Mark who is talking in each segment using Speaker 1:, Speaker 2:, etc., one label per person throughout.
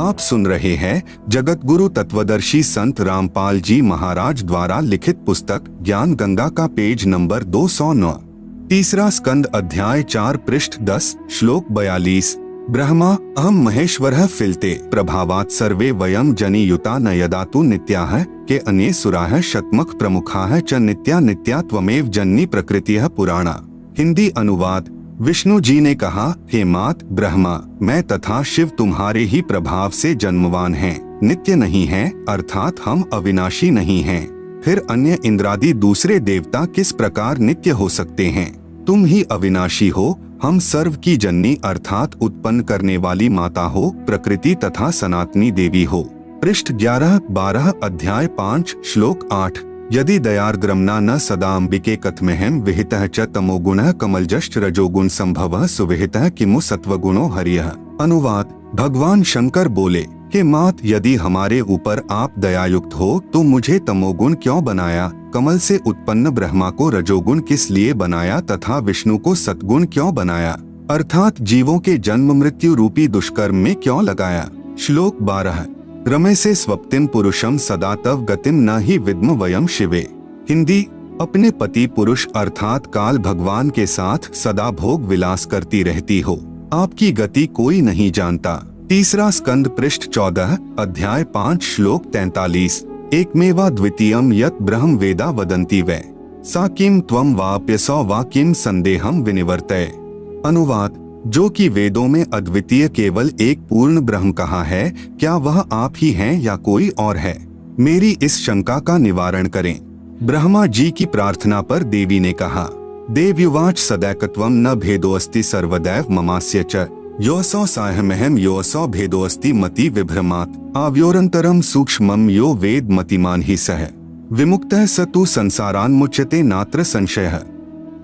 Speaker 1: आप सुन रहे हैं जगत गुरु तत्वदर्शी संत रामपाल जी महाराज द्वारा लिखित पुस्तक ज्ञान गंगा का पेज नंबर 209, तीसरा स्कंद अध्याय 4 पृष्ठ 10 श्लोक 42। ब्रह्मा अहम महेश्वरः फिलते प्रभावात् सर्वे वयम जनि युता न यदातु नित्याः के अन्ये सुराः शतमख प्रमुखाः च नित्या नित्या त्वमेव जन्नी प्रकृतिः पुराणा। हिंदी अनुवाद। विष्णु जी ने कहा, हे मात ब्रह्मा, मैं तथा शिव तुम्हारे ही प्रभाव से जन्मवान हैं, नित्य नहीं हैं, अर्थात हम अविनाशी नहीं हैं। फिर अन्य इंद्रादि दूसरे देवता किस प्रकार नित्य हो सकते हैं? तुम ही अविनाशी हो, हम सर्व की जननी अर्थात उत्पन्न करने वाली माता हो, प्रकृति तथा सनातनी देवी हो। पृष्ठ 11-12 अध्याय 5 श्लोक 8। यदि दयार्द्रम्ना न सदाम्बिके कथमेहम विहितः च तमोगुणः कमलजश्च रजोगुण संभवः सुविहितः किमु सत्वगुणो हरियः। अनुवाद। भगवान शंकर बोले कि मात, यदि हमारे ऊपर आप दयायुक्त हो तो मुझे तमोगुण क्यों बनाया, कमल से उत्पन्न ब्रह्मा को रजोगुण किस लिए बनाया तथा विष्णु को सत्गुण क्यों बनाया, अर्थात जीवों के जन्म मृत्यु रूपी दुष्कर्म में क्यों लगाया। श्लोक 12। रमे से स्वप्तिम पुरुषम सदा तव गतिम न ही विद्म वयम शिवे। हिंदी। अपने पति पुरुष अर्थात काल भगवान के साथ सदा भोग विलास करती रहती हो, आपकी गति कोई नहीं जानता। तीसरा स्कंद पृष्ठ 14 अध्याय 5 श्लोक 43। एकमेवा द्वितीयम यत् ब्रह्म वेदा वदन्ति वै सा किम त्वं वाप्यसौ वा किम संदेहम विनिवर्तय। अनुवाद। जो कि वेदों में अद्वितीय केवल एक पूर्ण ब्रह्म कहा है, क्या वह आप ही हैं या कोई और है? मेरी इस शंका का निवारण करें। ब्रह्मा जी की प्रार्थना पर देवी ने कहा, देव्युवाच सदैकत्वम न भेदोस्ति सर्वदैव ममास्य च योऽसौ साहमहम योऽसौ भेदोस्ति मति विभ्रमात् आव्योरंतरम सूक्ष्मम यो वेद मतिमान ही सह विमुक्तः स तु संसारान्मुच्यते नात्र संशयः।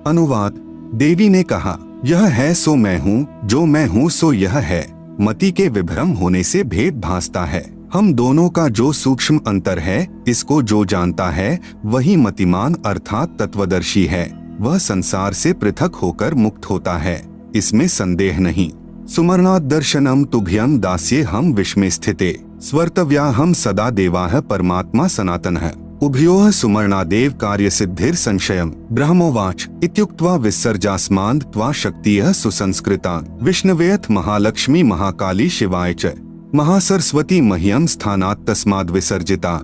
Speaker 1: अनुवाद। देवी ने कहा, यह है सो मैं हूँ, जो मैं हूँ सो यह है, मति के विभ्रम होने से भेद भासता है। हम दोनों का जो सूक्ष्म अंतर है, इसको जो जानता है वही मतिमान अर्थात तत्वदर्शी है, वह संसार से पृथक होकर मुक्त होता है, इसमें संदेह नहीं। सुमरणात् दर्शनम तुभ्यं दास्ये हम विश्मे स्थिते स्वर्तव्या हम सदा देवाः परमात्मा सनातनः उभयोः सुमरणादेव कार्य सिद्धिर संशयम। ब्रह्मोवाच इत्युक्त्वा विसर्जास्मान् त्वा शक्तियः सुसंस्कृता विष्णवेऽथ महालक्ष्मी महाकाली शिवाय च महासरस्वती मह्यम स्थानात् तस्माद् विसर्जिता।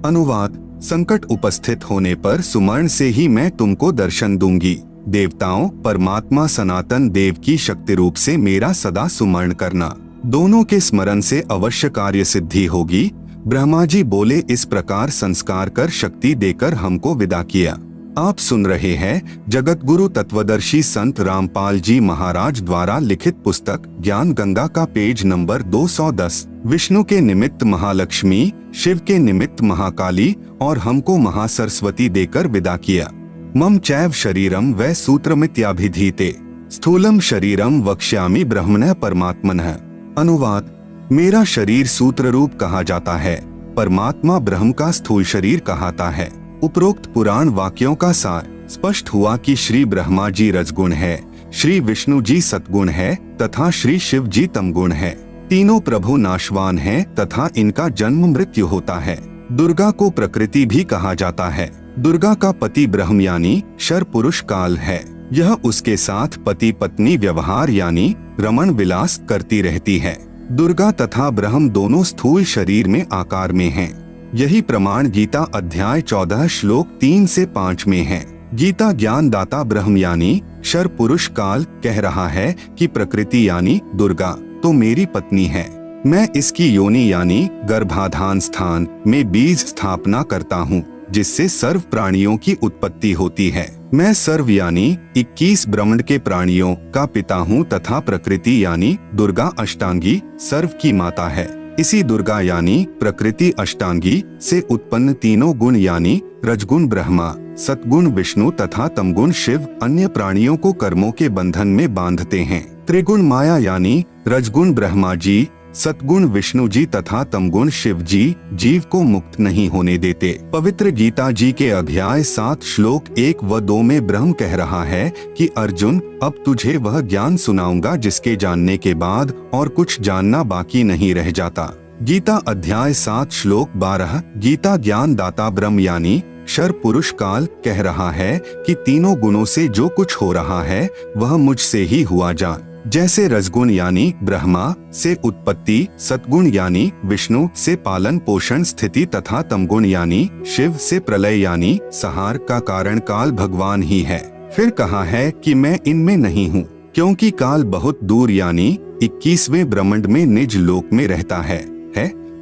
Speaker 1: अनुवाद। संकट उपस्थित होने पर सुमर्ण से ही मैं तुमको दर्शन दूंगी। देवताओं परमात्मा सनातन देव की शक्ति रूप से मेरा सदा सुमरण करना, दोनों के स्मरण से अवश्य कार्य सिद्धि होगी। ब्रह्मा जी बोले, इस प्रकार संस्कार कर शक्ति देकर हमको विदा किया। आप सुन रहे हैं जगत गुरु तत्वदर्शी संत रामपाल जी महाराज द्वारा लिखित पुस्तक ज्ञान गंगा का पेज नंबर 210। विष्णु के निमित्त महालक्ष्मी, शिव के निमित्त महाकाली और हमको महासरस्वती देकर विदा किया। मम चैव शरीरम वै सूत्रमित्याभिधीते स्थूलम शरीरम वक्ष्यामि ब्रह्मणः परमात्मनः। अनुवाद। मेरा शरीर सूत्र रूप कहा जाता है, परमात्मा ब्रह्म का स्थूल शरीर कहाता है। उपरोक्त पुराण वाक्यों का सार स्पष्ट हुआ कि श्री ब्रह्मा जी रजगुण है, श्री विष्णु जी सतगुण है तथा श्री शिव जी तमगुण है। तीनों प्रभु नाशवान हैं तथा इनका जन्म मृत्यु होता है। दुर्गा को प्रकृति भी कहा जाता है। दुर्गा का पति ब्रह्म यानी शर पुरुष काल है। यह उसके साथ पति पत्नी व्यवहार यानी रमण विलास करती रहती है। दुर्गा तथा ब्रह्म दोनों स्थूल शरीर में आकार में हैं। यही प्रमाण गीता अध्याय 14 श्लोक 3 से 5 में है। गीता ज्ञान दाता ब्रह्म यानी शर पुरुष काल कह रहा है कि प्रकृति यानी दुर्गा तो मेरी पत्नी है। मैं इसकी योनि यानी गर्भाधान स्थान में बीज स्थापना करता हूँ, जिससे सर्व प्राणियों की उत्पत्ति होती है। मैं सर्व यानी 21 ब्रह्मांड के प्राणियों का पिता हूँ तथा प्रकृति यानी दुर्गा अष्टांगी सर्व की माता है। इसी दुर्गा यानी प्रकृति अष्टांगी से उत्पन्न तीनों गुण यानी रजगुण ब्रह्मा, सतगुण विष्णु तथा तमगुण शिव अन्य प्राणियों को कर्मों के बंधन में बांधते हैं। त्रिगुण माया यानी रजगुण ब्रह्मा जी, सतगुण विष्णु जी तथा तमगुण शिव जी जीव को मुक्त नहीं होने देते। पवित्र गीता जी के अध्याय 7 श्लोक 1 व 2 में ब्रह्म कह रहा है कि अर्जुन, अब तुझे वह ज्ञान सुनाऊंगा जिसके जानने के बाद और कुछ जानना बाकी नहीं रह जाता। गीता अध्याय 7 श्लोक 12। गीता ज्ञान दाता ब्रह्म यानी क्षर पुरुष काल कह रहा है कि तीनों गुणों से जो कुछ हो रहा है वह मुझसे ही हुआ जान। जैसे रजगुण यानी ब्रह्मा से उत्पत्ति, सतगुण यानी विष्णु से पालन पोषण स्थिति तथा तमगुण यानी शिव से प्रलय यानी संहार का कारण काल भगवान ही है। फिर कहा है कि मैं इनमें नहीं हूँ, क्योंकि काल बहुत दूर यानी 21वें ब्रह्मांड में निज लोक में रहता है,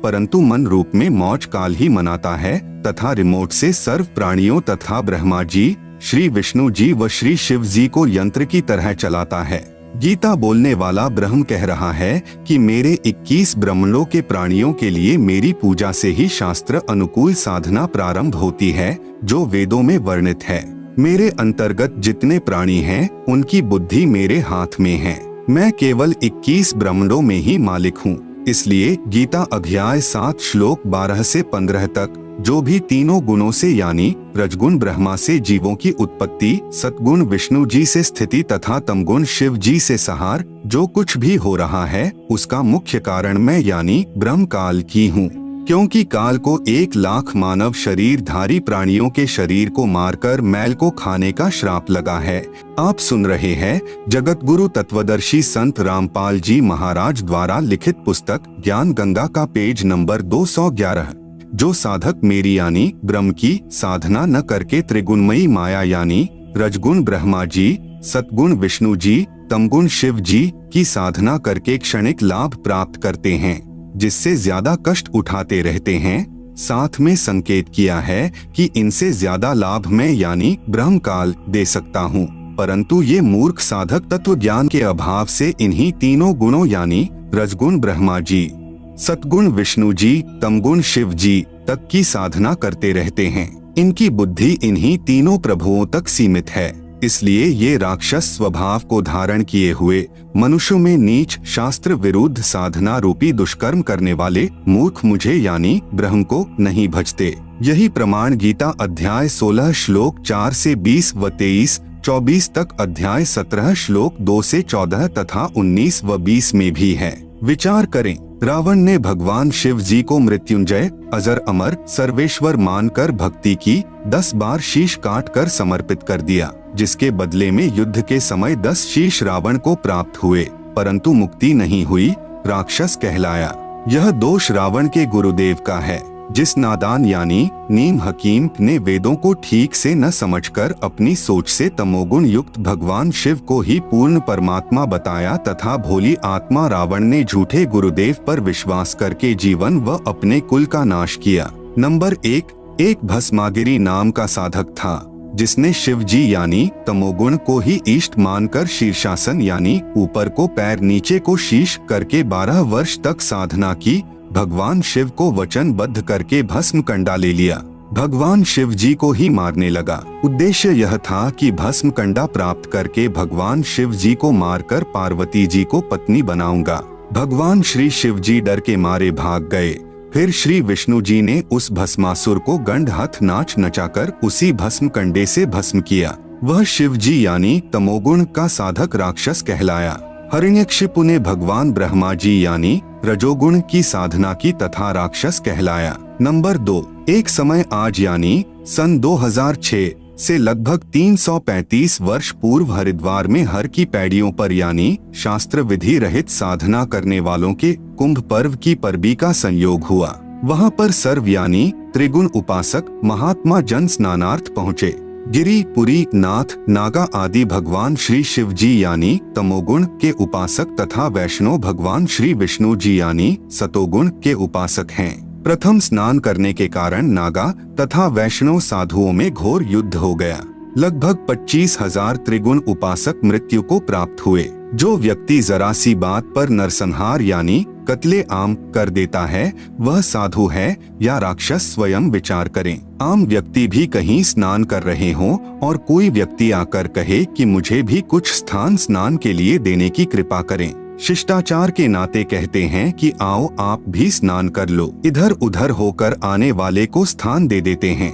Speaker 1: परंतु मन रूप में मौज काल ही मनाता है तथा रिमोट से सर्व प्राणियों तथा ब्रह्मा जी, श्री विष्णु जी व श्री शिव जी को यंत्र की तरह चलाता है। गीता बोलने वाला ब्रह्म कह रहा है कि मेरे 21 ब्रह्मांडों के प्राणियों के लिए मेरी पूजा से ही शास्त्र अनुकूल साधना प्रारंभ होती है, जो वेदों में वर्णित है। मेरे अंतर्गत जितने प्राणी हैं, उनकी बुद्धि मेरे हाथ में है। मैं केवल 21 ब्रह्मांडों में ही मालिक हूँ। इसलिए गीता अध्याय 7 श्लोक 12 से 15 तक जो भी तीनों गुणों से यानी रजगुण ब्रह्मा से जीवों की उत्पत्ति, सतगुण विष्णु जी से स्थिति तथा तमगुण शिव जी से संहार जो कुछ भी हो रहा है, उसका मुख्य कारण मैं यानी ब्रह्म काल की हूँ। क्योंकि काल को 1 लाख मानव शरीरधारी प्राणियों के शरीर को मारकर मैल को खाने का श्राप लगा है। आप सुन रहे हैं जगत गुरु तत्वदर्शी संत रामपाल जी महाराज द्वारा लिखित पुस्तक ज्ञान गंगा का पेज नंबर 211। जो साधक मेरी यानी ब्रह्म की साधना न करके त्रिगुणमयी माया यानी रजगुण ब्रह्मा जी, सतगुण विष्णु जी, तमगुण शिव जी की साधना करके क्षणिक लाभ प्राप्त करते हैं, जिससे ज्यादा कष्ट उठाते रहते हैं, साथ में संकेत किया है कि इनसे ज्यादा लाभ मैं यानी ब्रह्म काल दे सकता हूँ, परंतु ये मूर्ख साधक तत्व ज्ञान के अभाव से इन्हीं तीनों गुणों यानी रजगुण ब्रह्मा जी, सतगुण विष्णु जी, तमगुण शिव जी तक की साधना करते रहते हैं। इनकी बुद्धि इन्हीं तीनों प्रभुओं तक सीमित है, इसलिए ये राक्षस स्वभाव को धारण किए हुए मनुष्यों में नीच शास्त्र विरुद्ध साधना रूपी दुष्कर्म करने वाले मूर्ख मुझे यानी ब्रह्म को नहीं भजते। यही प्रमाण गीता अध्याय 16 श्लोक 4 से 20 व 23, 24 तक अध्याय 17 श्लोक 2 से 14 तथा 19 व 20 में भी है। विचार करें, रावण ने भगवान शिव जी को मृत्युंजय, अजर अमर, सर्वेश्वर मानकर भक्ति की, 10 बार शीश काट कर समर्पित कर दिया, जिसके बदले में युद्ध के समय 10 शीश रावण को प्राप्त हुए, परंतु मुक्ति नहीं हुई, राक्षस कहलाया। यह दोष रावण के गुरुदेव का है, जिस नादान यानी नीम हकीम ने वेदों को ठीक से न समझकर अपनी सोच से तमोगुण युक्त भगवान शिव को ही पूर्ण परमात्मा बताया तथा भोली आत्मा रावण ने झूठे गुरुदेव पर विश्वास करके जीवन व अपने कुल का नाश किया। नंबर 1, एक भस्मागिरी नाम का साधक था, जिसने शिव जी यानी तमोगुण को ही इष्ट मानकर शीर्षासन यानी ऊपर को पैर नीचे को शीश करके 12 वर्ष तक साधना की। भगवान शिव को वचनबद्ध करके भस्म कंडा ले लिया। भगवान शिव जी को ही मारने लगा। उद्देश्य यह था कि भस्म कंडा प्राप्त करके भगवान शिव जी को मारकर पार्वती जी को पत्नी बनाऊंगा। भगवान श्री शिव जी डर के मारे भाग गए। फिर श्री विष्णु जी ने उस भस्मासुर को गंड हाथ नाच नचाकर उसी भस्म कंडे से भस्म किया। वह शिव जी यानी तमोगुण का साधक राक्षस कहलाया। हिरण्यकशिपु ने भगवान ब्रह्मा जी यानी रजोगुण की साधना की तथा राक्षस कहलाया। नंबर 2, एक समय आज यानी सन 2006 से लगभग 335 वर्ष पूर्व हरिद्वार में हर की पैड़ियों पर यानी शास्त्र विधि रहित साधना करने वालों के कुंभ पर्व की परबी का संयोग हुआ। वहां पर सर्व यानी त्रिगुण उपासक महात्मा जन स्नानार्थ पहुँचे। गिरी, पुरी, नाथ, नागा आदि भगवान श्री शिव जी यानी तमोगुण के उपासक तथा वैष्णव भगवान श्री विष्णु जी यानी सतोगुण के उपासक हैं। प्रथम स्नान करने के कारण नागा तथा वैष्णव साधुओं में घोर युद्ध हो गया। लगभग 25,000 त्रिगुण उपासक मृत्यु को प्राप्त हुए। जो व्यक्ति जरा सी बात पर नरसंहार यानी कत्ले आम कर देता है, वह साधु है या राक्षस, स्वयं विचार करें। आम व्यक्ति भी कहीं स्नान कर रहे हों और कोई व्यक्ति आकर कहे कि मुझे भी कुछ स्थान स्नान के लिए देने की कृपा करें। शिष्टाचार के नाते कहते हैं कि आओ आप भी स्नान कर लो। इधर उधर होकर आने वाले को स्थान दे देते हैं।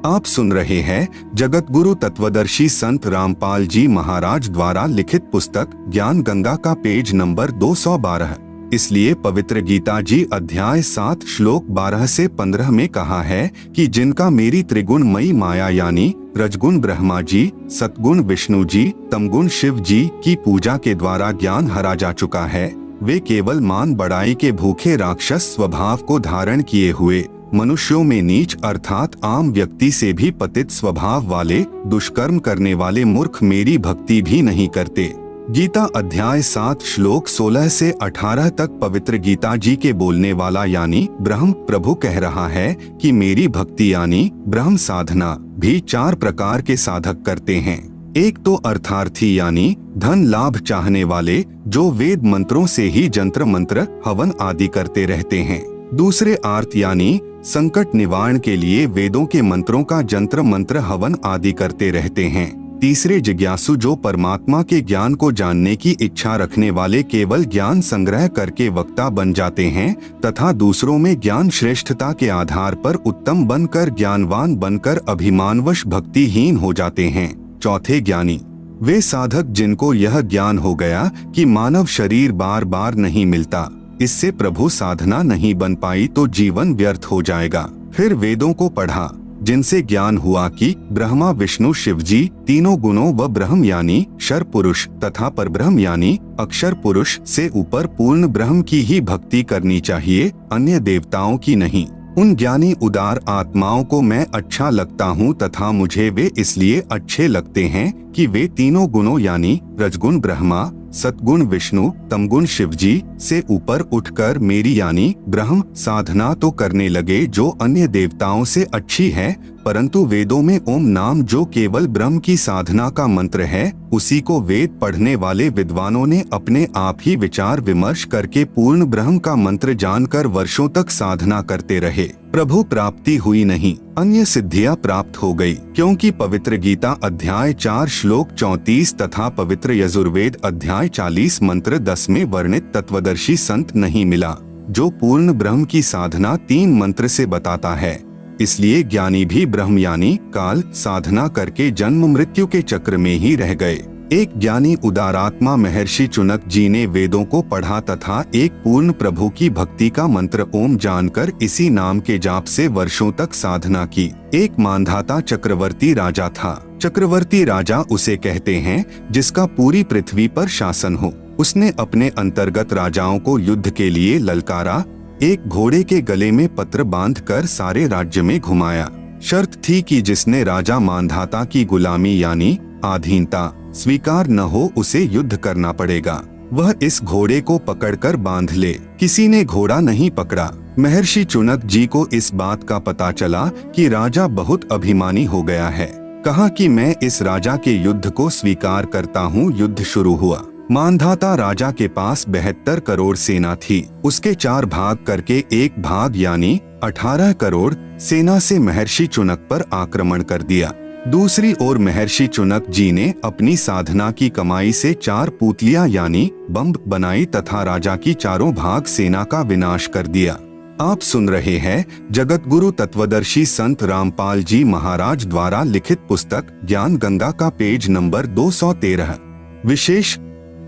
Speaker 1: आप सुन रहे हैं जगत गुरु तत्वदर्शी संत रामपाल जी महाराज द्वारा लिखित पुस्तक ज्ञान गंगा का पेज नंबर 212। इसलिए पवित्र गीता जी अध्याय 7 श्लोक 12 से 15 में कहा है कि जिनका मेरी त्रिगुणमयी माया यानी रजगुण ब्रह्मा जी, सतगुण विष्णु जी, तमगुण शिव जी की पूजा के द्वारा ज्ञान हरा जा चुका है, वे केवल मान बढ़ाई के भूखे राक्षस स्वभाव को धारण किए हुए मनुष्यों में नीच अर्थात आम व्यक्ति से भी पतित स्वभाव वाले दुष्कर्म करने वाले मूर्ख मेरी भक्ति भी नहीं करते। गीता अध्याय 7 श्लोक 16 से 18 तक पवित्र गीता जी के बोलने वाला यानी ब्रह्म प्रभु कह रहा है कि मेरी भक्ति यानी ब्रह्म साधना भी 4 प्रकार के साधक करते हैं। एक तो अर्थार्थी यानी धन लाभ चाहने वाले जो वेद मंत्रों से ही जंत्र मंत्र हवन आदि करते रहते हैं। दूसरे आर्त यानी संकट निवारण के लिए वेदों के मंत्रों का जंत्र मंत्र हवन आदि करते रहते हैं। तीसरे जिज्ञासु जो परमात्मा के ज्ञान को जानने की इच्छा रखने वाले केवल ज्ञान संग्रह करके वक्ता बन जाते हैं तथा दूसरों में ज्ञान श्रेष्ठता के आधार पर उत्तम बनकर ज्ञानवान बनकर अभिमानवश भक्तिहीन हो जाते हैं। चौथे ज्ञानी वे साधक जिनको यह ज्ञान हो गया कि मानव शरीर बार बार नहीं मिलता, इससे प्रभु साधना नहीं बन पाई तो जीवन व्यर्थ हो जाएगा। फिर वेदों को पढ़ा जिनसे ज्ञान हुआ कि ब्रह्मा विष्णु शिव जी तीनों गुणों व ब्रह्म यानी क्षर पुरुष तथा परब्रह्म यानी अक्षर पुरुष से ऊपर पूर्ण ब्रह्म की ही भक्ति करनी चाहिए, अन्य देवताओं की नहीं। उन ज्ञानी उदार आत्माओं को मैं अच्छा लगता हूँ तथा मुझे वे इसलिए अच्छे लगते हैं कि वे तीनों गुणों यानी रजगुण ब्रह्मा, सतगुण विष्णु, तमगुण शिव जी से ऊपर उठकर मेरी यानी ब्रह्म साधना तो करने लगे जो अन्य देवताओं से अच्छी है, परंतु वेदों में ओम नाम जो केवल ब्रह्म की साधना का मंत्र है उसी को वेद पढ़ने वाले विद्वानों ने अपने आप ही विचार विमर्श करके पूर्ण ब्रह्म का मंत्र जानकर वर्षों तक साधना करते रहे। प्रभु प्राप्ति हुई नहीं, अन्य सिद्धियां प्राप्त हो गई, क्योंकि पवित्र गीता अध्याय 4 श्लोक 34 तथा पवित्र यजुर्वेद अध्याय 40 मंत्र 10 में वर्णित तत्वदर्शी संत नहीं मिला जो पूर्ण ब्रह्म की साधना 3 मंत्र से बताता है। इसलिए ज्ञानी भी ब्रह्म यानी काल साधना करके जन्म मृत्यु के चक्र में ही रह गए। एक ज्ञानी उदारात्मा महर्षि चुनक जी ने वेदों को पढ़ा तथा एक पूर्ण प्रभु की भक्ति का मंत्र ओम जानकर इसी नाम के जाप से वर्षों तक साधना की। एक मानधाता चक्रवर्ती राजा था। चक्रवर्ती राजा उसे कहते हैं जिसका पूरी पृथ्वी पर शासन हो। उसने अपने अंतर्गत राजाओं को युद्ध के लिए ललकारा। एक घोड़े के गले में पत्र बांधकर सारे राज्य में घुमाया। शर्त थी कि जिसने राजा मानधाता की गुलामी यानी अधीनता स्वीकार न हो उसे युद्ध करना पड़ेगा। वह इस घोड़े को पकड़कर बांध ले। किसी ने घोड़ा नहीं पकड़ा। महर्षि चुनक जी को इस बात का पता चला कि राजा बहुत अभिमानी हो गया है। कहा कि मैं इस राजा के युद्ध को स्वीकार करता हूँ। युद्ध शुरू हुआ। मानधाता राजा के पास 72 करोड़ सेना थी। उसके 4 भाग करके एक भाग यानी 18 करोड़ सेना से महर्षि चुनक पर आक्रमण कर दिया। दूसरी ओर महर्षि चुनक जी ने अपनी साधना की कमाई से 4 पुतलियां यानी बम बनाई तथा राजा की 4 भाग सेना का विनाश कर दिया। आप सुन रहे हैं जगत गुरु तत्वदर्शी संत रामपाल जी महाराज द्वारा लिखित पुस्तक ज्ञान गंगा का पेज नंबर 213। विशेष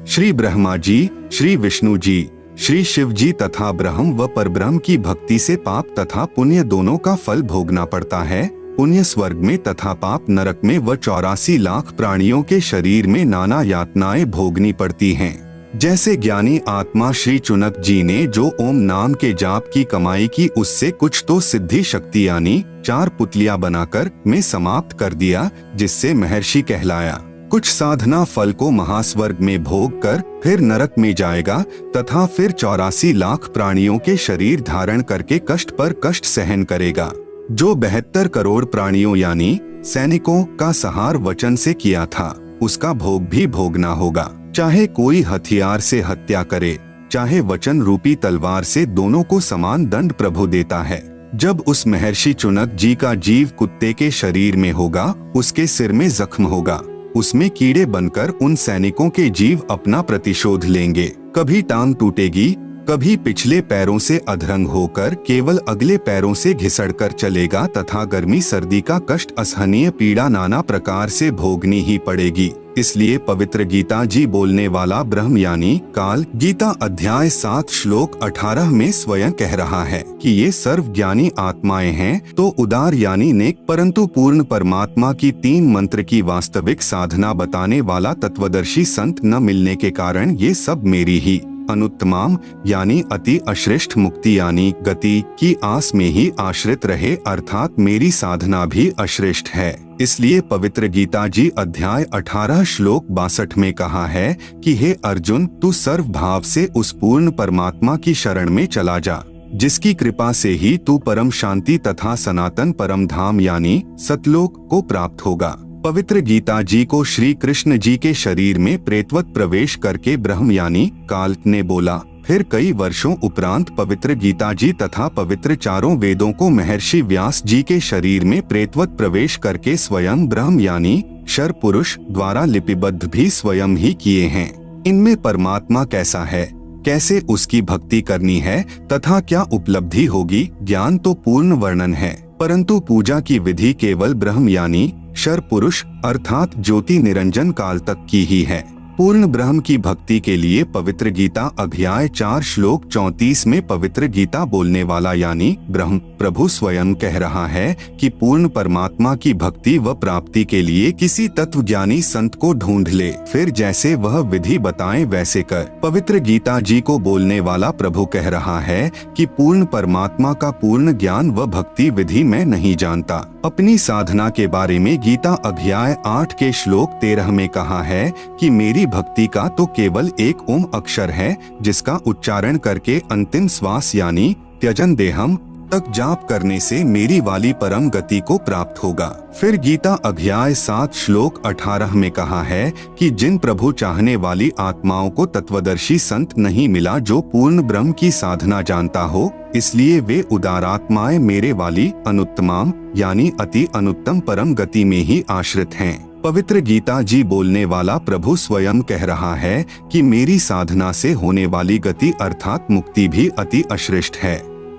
Speaker 1: श्री ब्रह्मा जी, श्री विष्णु जी, श्री शिव जी तथा ब्रह्म व परब्रह्म की भक्ति से पाप तथा पुण्य दोनों का फल भोगना पड़ता है। पुण्य स्वर्ग में तथा पाप नरक में व 84 लाख प्राणियों के शरीर में नाना यातनाएं भोगनी पड़ती हैं। जैसे ज्ञानी आत्मा श्री चुनक जी ने जो ओम नाम के जाप की कमाई की उससे कुछ तो सिद्धि शक्ति यानी 4 पुतलियां बनाकर में समाप्त कर दिया, जिससे महर्षि कहलाया। कुछ साधना फल को महास्वर्ग में भोग कर फिर नरक में जाएगा तथा फिर 84 लाख प्राणियों के शरीर धारण करके कष्ट पर कष्ट सहन करेगा। जो 72 करोड़ प्राणियों यानी सैनिकों का संहार वचन से किया था उसका भोग भी भोगना होगा। चाहे कोई हथियार से हत्या करे, चाहे वचन रूपी तलवार से, दोनों को समान दंड प्रभु देता है। जब उस महर्षि चुनक जी का जीव कुत्ते के शरीर में होगा, उसके सिर में जख्म होगा, उसमें कीड़े बनकर उन सैनिकों के जीव अपना प्रतिशोध लेंगे। कभी टांग टूटेगी, कभी पिछले पैरों से अधरंग होकर केवल अगले पैरों से घिसड़कर चलेगा तथा गर्मी सर्दी का कष्ट असहनीय पीड़ा नाना प्रकार से भोगनी ही पड़ेगी। इसलिए पवित्र गीता जी बोलने वाला ब्रह्म यानी काल गीता अध्याय 7 श्लोक 18 में स्वयं कह रहा है कि ये सर्वज्ञानी आत्माएं हैं तो उदार यानी नेक परंतु पूर्ण परमात्मा की 3 मंत्र की वास्तविक साधना बताने वाला तत्वदर्शी संत न मिलने के कारण ये सब मेरी ही अनुत्तमाम यानी अति अश्रेष्ठ मुक्ति यानी गति की आस में ही आश्रित रहे अर्थात मेरी साधना भी अश्रेष्ठ है। इसलिए पवित्र गीता जी अध्याय 18 श्लोक 62 में कहा है कि हे अर्जुन तू सर्व भाव से उस पूर्ण परमात्मा की शरण में चला जा जिसकी कृपा से ही तू परम शांति तथा सनातन परम धाम यानी सतलोक को प्राप्त होगा। पवित्र गीता जी को श्री कृष्ण जी के शरीर में प्रेतवत प्रवेश करके ब्रह्म यानी काल ने बोला। फिर कई वर्षों उपरांत पवित्र गीता जी तथा पवित्र चारों वेदों को महर्षि व्यास जी के शरीर में प्रेतवत प्रवेश करके स्वयं ब्रह्म यानी क्षर पुरुष द्वारा लिपिबद्ध भी स्वयं ही किए हैं। इनमें परमात्मा कैसा है, कैसे उसकी भक्ति करनी है तथा क्या उपलब्धि होगी, ज्ञान तो पूर्ण वर्णन है परंतु पूजा की विधि केवल ब्रह्म यानी क्षर पुरुष अर्थात ज्योति निरंजन काल तक की ही है। पूर्ण ब्रह्म की भक्ति के लिए पवित्र गीता अध्याय 4 श्लोक 34 में पवित्र गीता बोलने वाला यानी ब्रह्म प्रभु स्वयं कह रहा है कि पूर्ण परमात्मा की भक्ति व प्राप्ति के लिए किसी तत्वज्ञानी संत को ढूंढ ले, फिर जैसे वह विधि बताएं वैसे कर। पवित्र गीता जी को बोलने वाला प्रभु कह रहा है कि पूर्ण परमात्मा का पूर्ण ज्ञान व भक्ति विधि मैं नहीं जानता। अपनी साधना के बारे में गीता अध्याय 8 के श्लोक 13 में कहा है कि मेरी भक्ति का तो केवल एक ओम अक्षर है जिसका उच्चारण करके अंतिम श्वास यानी त्यजन देहम तक जाप करने से मेरी वाली परम गति को प्राप्त होगा। फिर गीता अध्याय 7 श्लोक 18 में कहा है कि जिन प्रभु चाहने वाली आत्माओं को तत्वदर्शी संत नहीं मिला जो पूर्ण ब्रह्म की साधना जानता हो, इसलिए वे उदारात्माएं मेरे वाली अनुत्तमाम यानी अति अनुत्तम परम गति में ही आश्रित हैं। पवित्र गीता जी बोलने वाला प्रभु स्वयं कह रहा है कि मेरी साधना से होने वाली गति अर्थात मुक्ति भी अति अश्रेष्ठ है।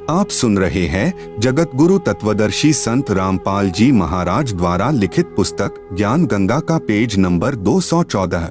Speaker 1: आप सुन रहे हैं जगत गुरु तत्वदर्शी संत रामपाल जी महाराज द्वारा लिखित पुस्तक ज्ञान गंगा का पेज नंबर 214।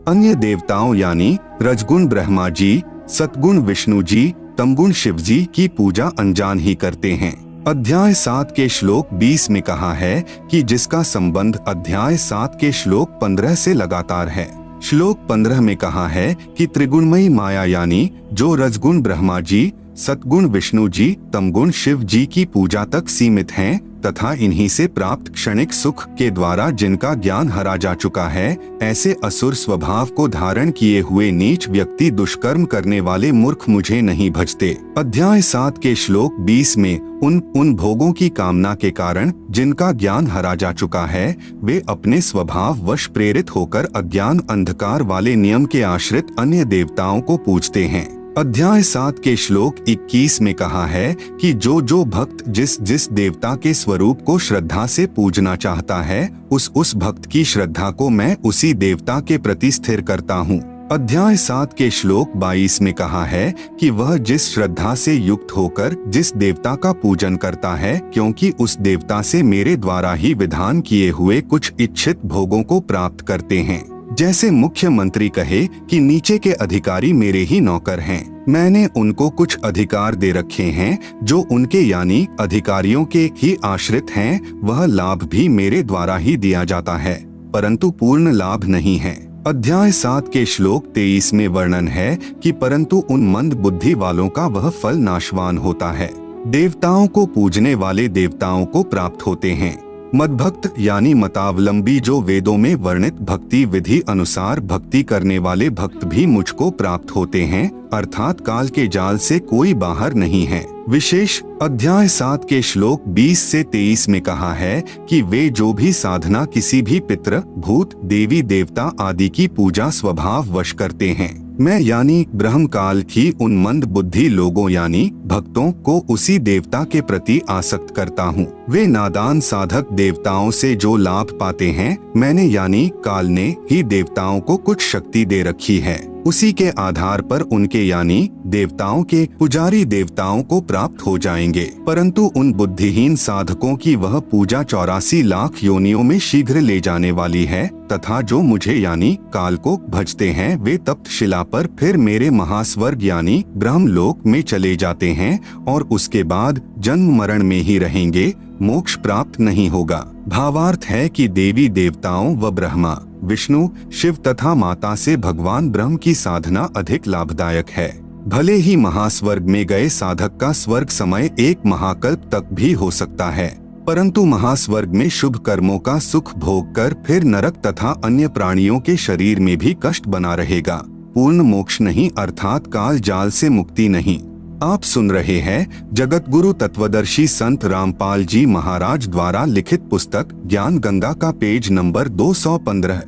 Speaker 1: अन्य देवताओं यानी रजगुण ब्रह्मा जी, सतगुण विष्णु जी, तमगुण शिव जी की पूजा अनजान ही करते हैं। अध्याय 7 के श्लोक 20 में कहा है कि जिसका संबंध अध्याय 7 के श्लोक 15 से लगातार है। श्लोक 15 में कहा है कि त्रिगुणमयी माया यानी जो रजगुण ब्रह्मा जी, सतगुण विष्णु जी, तमगुण शिव जी की पूजा तक सीमित हैं तथा इन्हीं से प्राप्त क्षणिक सुख के द्वारा जिनका ज्ञान हरा जा चुका है, ऐसे असुर स्वभाव को धारण किए हुए नीच व्यक्ति दुष्कर्म करने वाले मूर्ख मुझे नहीं भजते। अध्याय 7 के श्लोक 20 में उन भोगों की कामना के कारण जिनका ज्ञान हरा जा चुका है, वे अपने स्वभाव वश प्रेरित होकर अज्ञान अंधकार वाले नियम के आश्रित अन्य देवताओं को पूजते हैं। अध्याय 7 के श्लोक 21 में कहा है कि जो भक्त जिस देवता के स्वरूप को श्रद्धा से पूजना चाहता है, उस भक्त की श्रद्धा को मैं उसी देवता के प्रति स्थिर करता हूँ। अध्याय 7 के श्लोक 22 में कहा है कि वह जिस श्रद्धा से युक्त होकर जिस देवता का पूजन करता है, क्योंकि उस देवता से मेरे द्वारा ही विधान किए हुए कुछ इच्छित भोगों को प्राप्त करते हैं। जैसे मुख्यमंत्री कहे कि नीचे के अधिकारी मेरे ही नौकर हैं, मैंने उनको कुछ अधिकार दे रखे हैं जो उनके यानी अधिकारियों के ही आश्रित हैं, वह लाभ भी मेरे द्वारा ही दिया जाता है परंतु पूर्ण लाभ नहीं है। अध्याय 7 के श्लोक 23 में वर्णन है कि परंतु उन मंद बुद्धि वालों का वह फल नाशवान होता है। देवताओं को पूजने वाले देवताओं को प्राप्त होते हैं। मदभक्त यानी मतावलंबी जो वेदों में वर्णित भक्ति विधि अनुसार भक्ति करने वाले भक्त भी मुझको प्राप्त होते हैं, अर्थात काल के जाल से कोई बाहर नहीं है। विशेष अध्याय 7 के श्लोक 20 से 23 में कहा है कि वे जो भी साधना किसी भी पितृ, भूत, देवी देवता आदि की पूजा स्वभाव वश करते हैं, मैं यानी ब्रह्म काल की उन मंद बुद्धि लोगों यानी भक्तों को उसी देवता के प्रति आसक्त करता हूँ। वे नादान साधक देवताओं से जो लाभ पाते हैं, मैंने यानी काल ने ही देवताओं को कुछ शक्ति दे रखी है, उसी के आधार पर उनके यानी देवताओं के पुजारी देवताओं को प्राप्त हो जाएंगे। परंतु उन बुद्धिहीन साधकों की वह पूजा 84 लाख योनियों में शीघ्र ले जाने वाली है, तथा जो मुझे यानी काल को भजते हैं वे तप्त शिला पर फिर मेरे महास्वर्ग यानी ब्रह्मलोक में चले जाते हैं और उसके बाद जन्म मरण में ही रहेंगे, मोक्ष प्राप्त नहीं होगा। भावार्थ है कि देवी देवताओं व ब्रह्मा, विष्णु, शिव तथा माता से भगवान ब्रह्म की साधना अधिक लाभदायक है। भले ही महास्वर्ग में गए साधक का स्वर्ग समय 1 महाकल्प तक भी हो सकता है, परंतु महास्वर्ग में शुभ कर्मों का सुख भोग कर फिर नरक तथा अन्य प्राणियों के शरीर में भी कष्ट बना रहेगा। पूर्ण मोक्ष नहीं, अर्थात काल जाल से मुक्ति नहीं। आप सुन रहे हैं जगत गुरु तत्वदर्शी संत रामपाल जी महाराज द्वारा लिखित पुस्तक ज्ञान गंगा का पेज नंबर 215।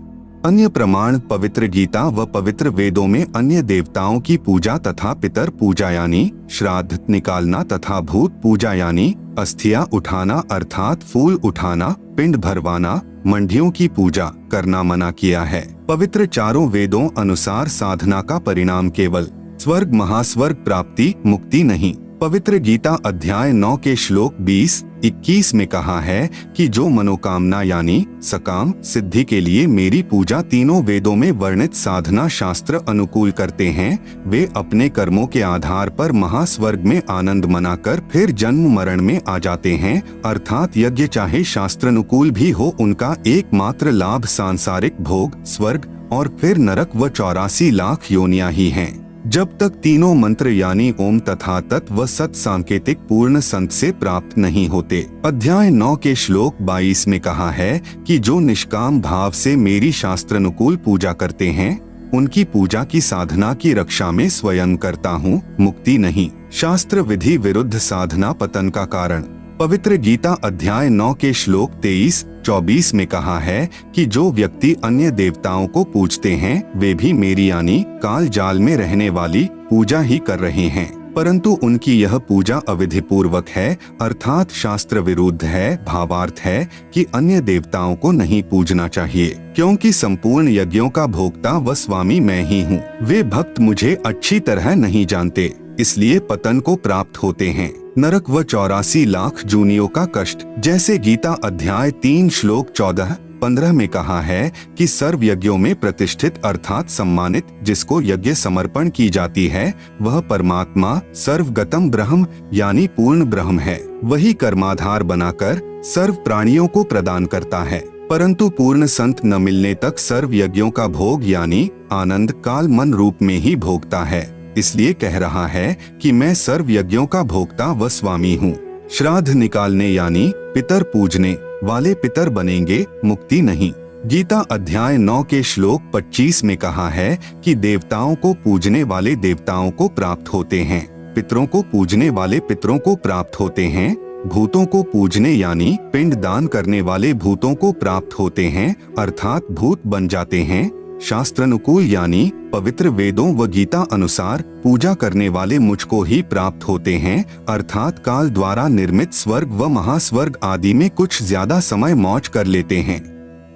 Speaker 1: अन्य प्रमाण पवित्र गीता व पवित्र वेदों में अन्य देवताओं की पूजा तथा पितर पूजा यानी श्राद्ध निकालना तथा भूत पूजा यानी अस्थियां उठाना अर्थात फूल उठाना, पिंड भरवाना, मंडियों की पूजा करना मना किया है। पवित्र चारों वेदों अनुसार साधना का परिणाम केवल स्वर्ग महास्वर्ग प्राप्ति मुक्ति नहीं। पवित्र गीता अध्याय 9 के श्लोक 20-21 में कहा है कि जो मनोकामना यानी सकाम सिद्धि के लिए मेरी पूजा तीनों वेदों में वर्णित साधना शास्त्र अनुकूल करते हैं, वे अपने कर्मों के आधार पर महास्वर्ग में आनंद मनाकर फिर जन्म मरण में आ जाते हैं। अर्थात यज्ञ चाहे शास्त्रानुकूल भी हो, उनका एकमात्र लाभ सांसारिक भोग, स्वर्ग और फिर नरक व 84 लाख योनियां ही हैं। जब तक तीनों मंत्र यानी ओम तथा तत् व सत सांकेतिक पूर्ण संत से प्राप्त नहीं होते। अध्याय 9 के श्लोक 22 में कहा है कि जो निष्काम भाव से मेरी शास्त्रानुकूल पूजा करते हैं, उनकी पूजा की साधना की रक्षा में स्वयं करता हूँ, मुक्ति नहीं। शास्त्र विधि विरुद्ध साधना पतन का कारण। पवित्र गीता अध्याय 9 के श्लोक 23-24 में कहा है कि जो व्यक्ति अन्य देवताओं को पूजते हैं, वे भी मेरी यानी काल जाल में रहने वाली पूजा ही कर रहे हैं, परंतु उनकी यह पूजा अविधि पूर्वक है, अर्थात शास्त्र विरुद्ध है। भावार्थ है कि अन्य देवताओं को नहीं पूजना चाहिए, क्योंकि संपूर्ण यज्ञों का भोक्ता व स्वामी मैं ही हूँ। वे भक्त मुझे अच्छी तरह नहीं जानते, इसलिए पतन को प्राप्त होते हैं, नरक व 84 लाख जूनियों का कष्ट। जैसे गीता अध्याय 3 श्लोक 14-15 में कहा है कि सर्व यज्ञों में प्रतिष्ठित अर्थात सम्मानित जिसको यज्ञ समर्पण की जाती है, वह परमात्मा सर्वगतम ब्रह्म यानी पूर्ण ब्रह्म है। वही कर्माधार बनाकर सर्व प्राणियों को प्रदान करता है, परंतु पूर्ण संत न मिलने तक सर्व यज्ञों का भोग यानी आनंद काल मन रूप में ही भोगता है। इसलिए कह रहा है कि मैं सर्व यज्ञों का भोक्ता व स्वामी हूँ। श्राद्ध निकालने यानी पितर पूजने वाले पितर बनेंगे, मुक्ति नहीं। गीता अध्याय 9 के श्लोक 25 में कहा है कि देवताओं को पूजने वाले देवताओं को प्राप्त होते हैं, पितरों को पूजने वाले पितरों को प्राप्त होते हैं, भूतों को पूजने यानी पिंड दान करने वाले भूतों को प्राप्त होते हैं, अर्थात भूत बन जाते हैं। शास्त्रानुकूल यानी पवित्र वेदों व गीता अनुसार पूजा करने वाले मुझको ही प्राप्त होते हैं, अर्थात काल द्वारा निर्मित स्वर्ग व महास्वर्ग आदि में कुछ ज्यादा समय मौज कर लेते हैं।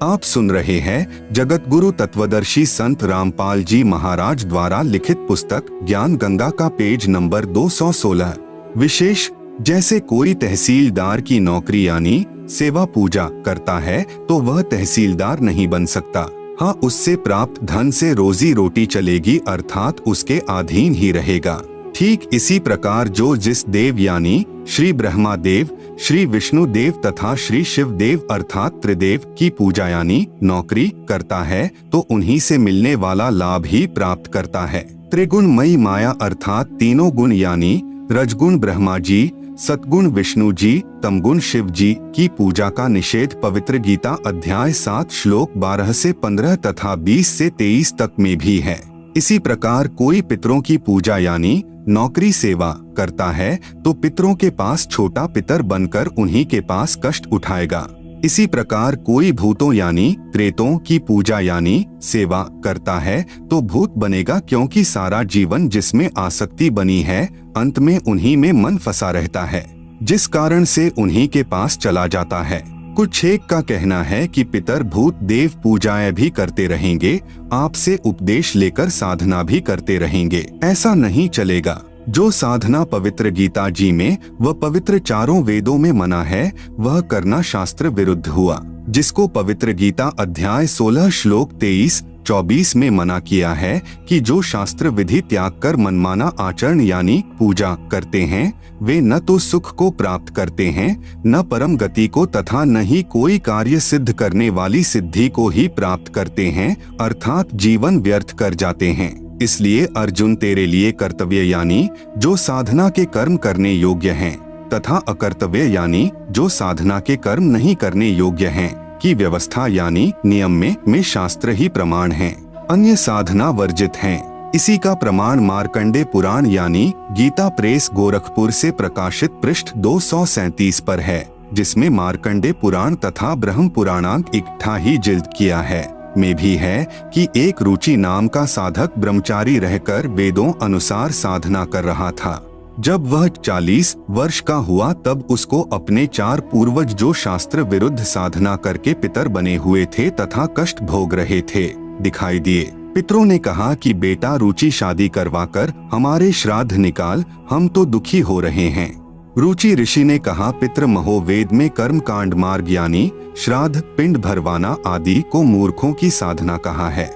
Speaker 1: आप सुन रहे हैं जगत गुरु तत्वदर्शी संत रामपाल जी महाराज द्वारा लिखित पुस्तक ज्ञान गंगा का पेज नंबर 216। विशेष जैसे कोई तहसीलदार की नौकरी यानी सेवा पूजा करता है तो वह तहसीलदार नहीं बन सकता। हाँ, उससे प्राप्त धन से रोजी रोटी चलेगी, अर्थात उसके अधीन ही रहेगा। ठीक इसी प्रकार जो जिस देव यानी श्री ब्रह्मा देव, श्री विष्णु देव तथा श्री शिव देव अर्थात त्रिदेव की पूजा यानी नौकरी करता है, तो उन्हीं से मिलने वाला लाभ ही प्राप्त करता है। त्रिगुणमयी माया अर्थात तीनों गुण यानी रजगुण ब्रह्मा जी, सतगुण विष्णु जी, तमगुण शिव जी की पूजा का निषेध पवित्र गीता अध्याय 7 श्लोक 12 से 15 तथा 20 से 23 तक में भी है। इसी प्रकार कोई पितरों की पूजा यानी नौकरी सेवा करता है तो पितरों के पास छोटा पितर बनकर उन्हीं के पास कष्ट उठाएगा। इसी प्रकार कोई भूतों यानी प्रेतों की पूजा यानी सेवा करता है तो भूत बनेगा, क्योंकि सारा जीवन जिसमें आसक्ति बनी है अंत में उन्हीं में मन फंसा रहता है। जिस कारण से उन्हीं के पास चला जाता है। कुछ एक का कहना है कि पितर भूत देव पूजाएं भी करते रहेंगे, आपसे उपदेश लेकर साधना भी करते रहेंगे। ऐसा नहीं चलेगा। जो साधना पवित्र गीता जी में व पवित्र चारों वेदों में मना है वह करना शास्त्र विरुद्ध हुआ। जिसको पवित्र गीता अध्याय 16 श्लोक 23-24 में मना किया है कि जो शास्त्र विधि त्याग कर मनमाना आचरण यानी पूजा करते हैं वे न तो सुख को प्राप्त करते हैं, न परम गति को तथा न ही कोई कार्य सिद्ध करने वाली सिद्धि को ही प्राप्त करते हैं, अर्थात जीवन व्यर्थ कर जाते हैं। इसलिए अर्जुन तेरे लिए कर्तव्य यानी जो साधना के कर्म करने योग्य हैं तथा अकर्तव्य यानी जो साधना के कर्म नहीं करने योग्य हैं की व्यवस्था यानी नियम में शास्त्र ही प्रमाण हैं, अन्य साधना वर्जित हैं। इसी का प्रमाण मार्कंडे पुराण यानी गीता प्रेस गोरखपुर से प्रकाशित पृष्ठ 237 पर है, जिसमें मार्कंडे पुराण तथा ब्रह्म पुराणांक इकट्ठा ही जिल्द किया है में भी है कि एक रुचि नाम का साधक ब्रह्मचारी रहकर वेदों अनुसार साधना कर रहा था। जब वह 40 वर्ष का हुआ तब उसको अपने 4 पूर्वज जो शास्त्र विरुद्ध साधना करके पितर बने हुए थे तथा कष्ट भोग रहे थे दिखाई दिए। पितरों ने कहा कि बेटा रुचि शादी करवाकर हमारे श्राद्ध निकाल, हम तो दुखी हो रहे हैं। रुचि ऋषि ने कहा पितृ महोवेद में कर्म कांड मार्ग यानी श्राद्ध पिंड भरवाना आदि को मूर्खों की साधना कहा है,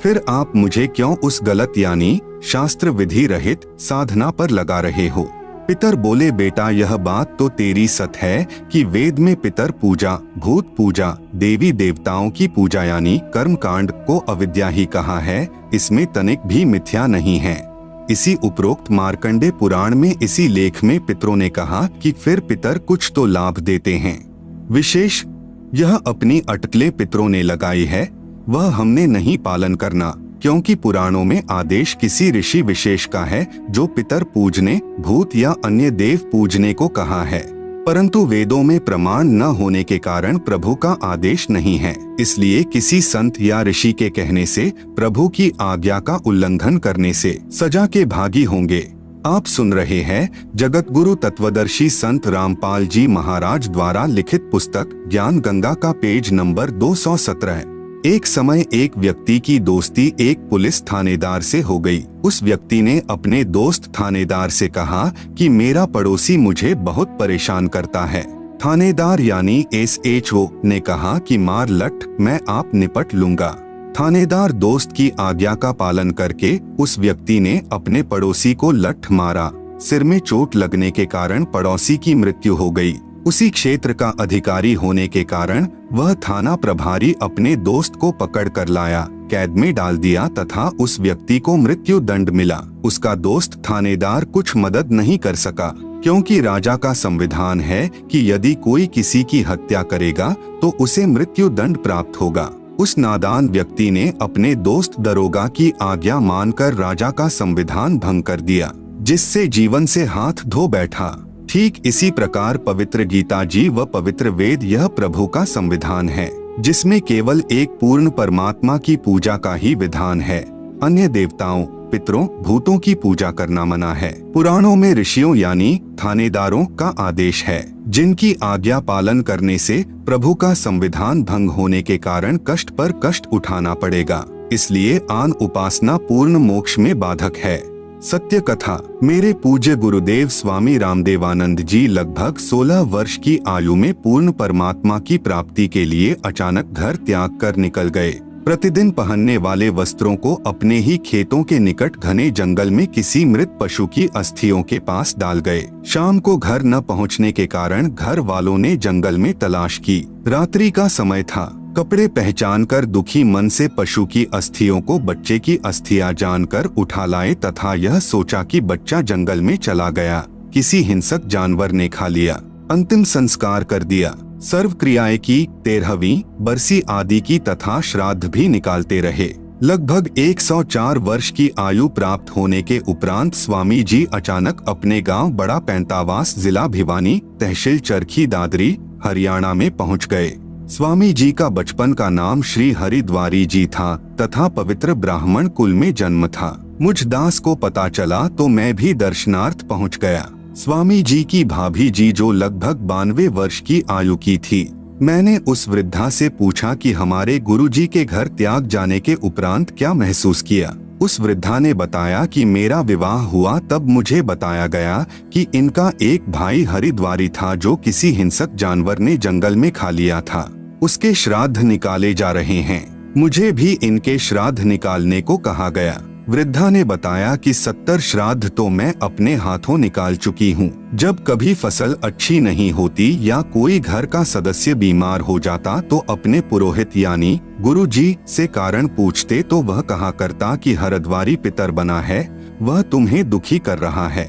Speaker 1: फिर आप मुझे क्यों उस गलत यानी शास्त्र विधि रहित साधना पर लगा रहे हो। पितर बोले बेटा यह बात तो तेरी सत है कि वेद में पितर पूजा, भूत पूजा, देवी देवताओं की पूजा यानी कर्म कांड को अविद्या ही कहा है, इसमें तनिक भी मिथ्या नहीं है। इसी उपरोक्त मार्कंडे पुराण में इसी लेख में पितरों ने कहा कि फिर पितर कुछ तो लाभ देते हैं विशेष, यह अपनी अटकलें पितरों ने लगाई है, वह हमने नहीं पालन करना, क्योंकि पुराणों में आदेश किसी ऋषि विशेष का है जो पितर पूजने, भूत या अन्य देव पूजने को कहा है, परंतु वेदों में प्रमाण न होने के कारण प्रभु का आदेश नहीं है। इसलिए किसी संत या ऋषि के कहने से, प्रभु की आज्ञा का उल्लंघन करने से सजा के भागी होंगे। आप सुन रहे हैं जगत गुरु तत्वदर्शी संत रामपाल जी महाराज द्वारा लिखित पुस्तक ज्ञान गंगा का पेज नंबर 217। एक समय एक व्यक्ति की दोस्ती एक पुलिस थानेदार से हो गई। उस व्यक्ति ने अपने दोस्त थानेदार से कहा कि मेरा पड़ोसी मुझे बहुत परेशान करता है। थानेदार यानी SHO ने कहा कि मार लठ, मैं आप निपट लूंगा। थानेदार दोस्त की आज्ञा का पालन करके उस व्यक्ति ने अपने पड़ोसी को लठ मारा। सिर में चोट लगने के कारण पड़ोसी की मृत्यु हो गई। उसी क्षेत्र का अधिकारी होने के कारण वह थाना प्रभारी अपने दोस्त को पकड़ कर लाया, कैद में डाल दिया तथा उस व्यक्ति को मृत्यु दंड मिला। उसका दोस्त थानेदार कुछ मदद नहीं कर सका, क्योंकि राजा का संविधान है कि यदि कोई किसी की हत्या करेगा तो उसे मृत्यु दंड प्राप्त होगा। उस नादान व्यक्ति ने अपने दोस्त दरोगा की आज्ञा मानकर राजा का संविधान भंग कर दिया, जिससे जीवन से हाथ धो बैठा। ठीक इसी प्रकार पवित्र गीता जी व पवित्र वेद यह प्रभु का संविधान है, जिसमें केवल एक पूर्ण परमात्मा की पूजा का ही विधान है। अन्य देवताओं, पितरों, भूतों की पूजा करना मना है। पुराणों में ऋषियों यानी थानेदारों का आदेश है, जिनकी आज्ञा पालन करने से प्रभु का संविधान भंग होने के कारण कष्ट पर कष्ट उठाना पड़ेगा। इसलिए आन उपासना पूर्ण मोक्ष में बाधक है। सत्य कथा। मेरे पूज्य गुरुदेव स्वामी रामदेवानंद जी लगभग 16 वर्ष की आयु में पूर्ण परमात्मा की प्राप्ति के लिए अचानक घर त्याग कर निकल गए। प्रतिदिन पहनने वाले वस्त्रों को अपने ही खेतों के निकट घने जंगल में किसी मृत पशु की अस्थियों के पास डाल गए। शाम को घर न पहुंचने के कारण घर वालों ने जंगल में तलाश की। रात्रि का समय था। कपड़े पहचानकर दुखी मन से पशु की अस्थियों को बच्चे की अस्थियां जानकर उठा लाए तथा यह सोचा कि बच्चा जंगल में चला गया, किसी हिंसक जानवर ने खा लिया। अंतिम संस्कार कर दिया। सर्व क्रियाएं की, 13वीं बरसी आदि की तथा श्राद्ध भी निकालते रहे। लगभग 104 वर्ष की आयु प्राप्त होने के उपरांत स्वामी जी अचानक अपने गांव बड़ा पैंतावास, जिला भिवानी, तहसील चरखी दादरी, हरियाणा में पहुंच गए। स्वामी जी का बचपन का नाम श्री हरिद्वारी जी था तथा पवित्र ब्राह्मण कुल में जन्म था। मुझ दास को पता चला तो मैं भी दर्शनार्थ पहुंच गया। स्वामी जी की भाभी जी जो लगभग 92 वर्ष की आयु की थी। मैंने उस वृद्धा से पूछा कि हमारे गुरुजी के घर त्याग जाने के उपरांत क्या महसूस किया। उस वृद्धा ने बताया कि मेरा विवाह हुआ तब मुझे बताया गया कि इनका एक भाई हरिद्वारी था जो किसी हिंसक जानवर ने जंगल में खा लिया था। उसके श्राद्ध निकाले जा रहे हैं। मुझे भी इनके श्राद्ध निकालने को कहा गया। वृद्धा ने बताया कि 70 श्राद्ध तो मैं अपने हाथों निकाल चुकी हूँ। जब कभी फसल अच्छी नहीं होती या कोई घर का सदस्य बीमार हो जाता तो अपने पुरोहित यानी गुरुजी से कारण पूछते तो वह कहा करता कि हरिद्वारी पितर बना है, वह तुम्हें दुखी कर रहा है।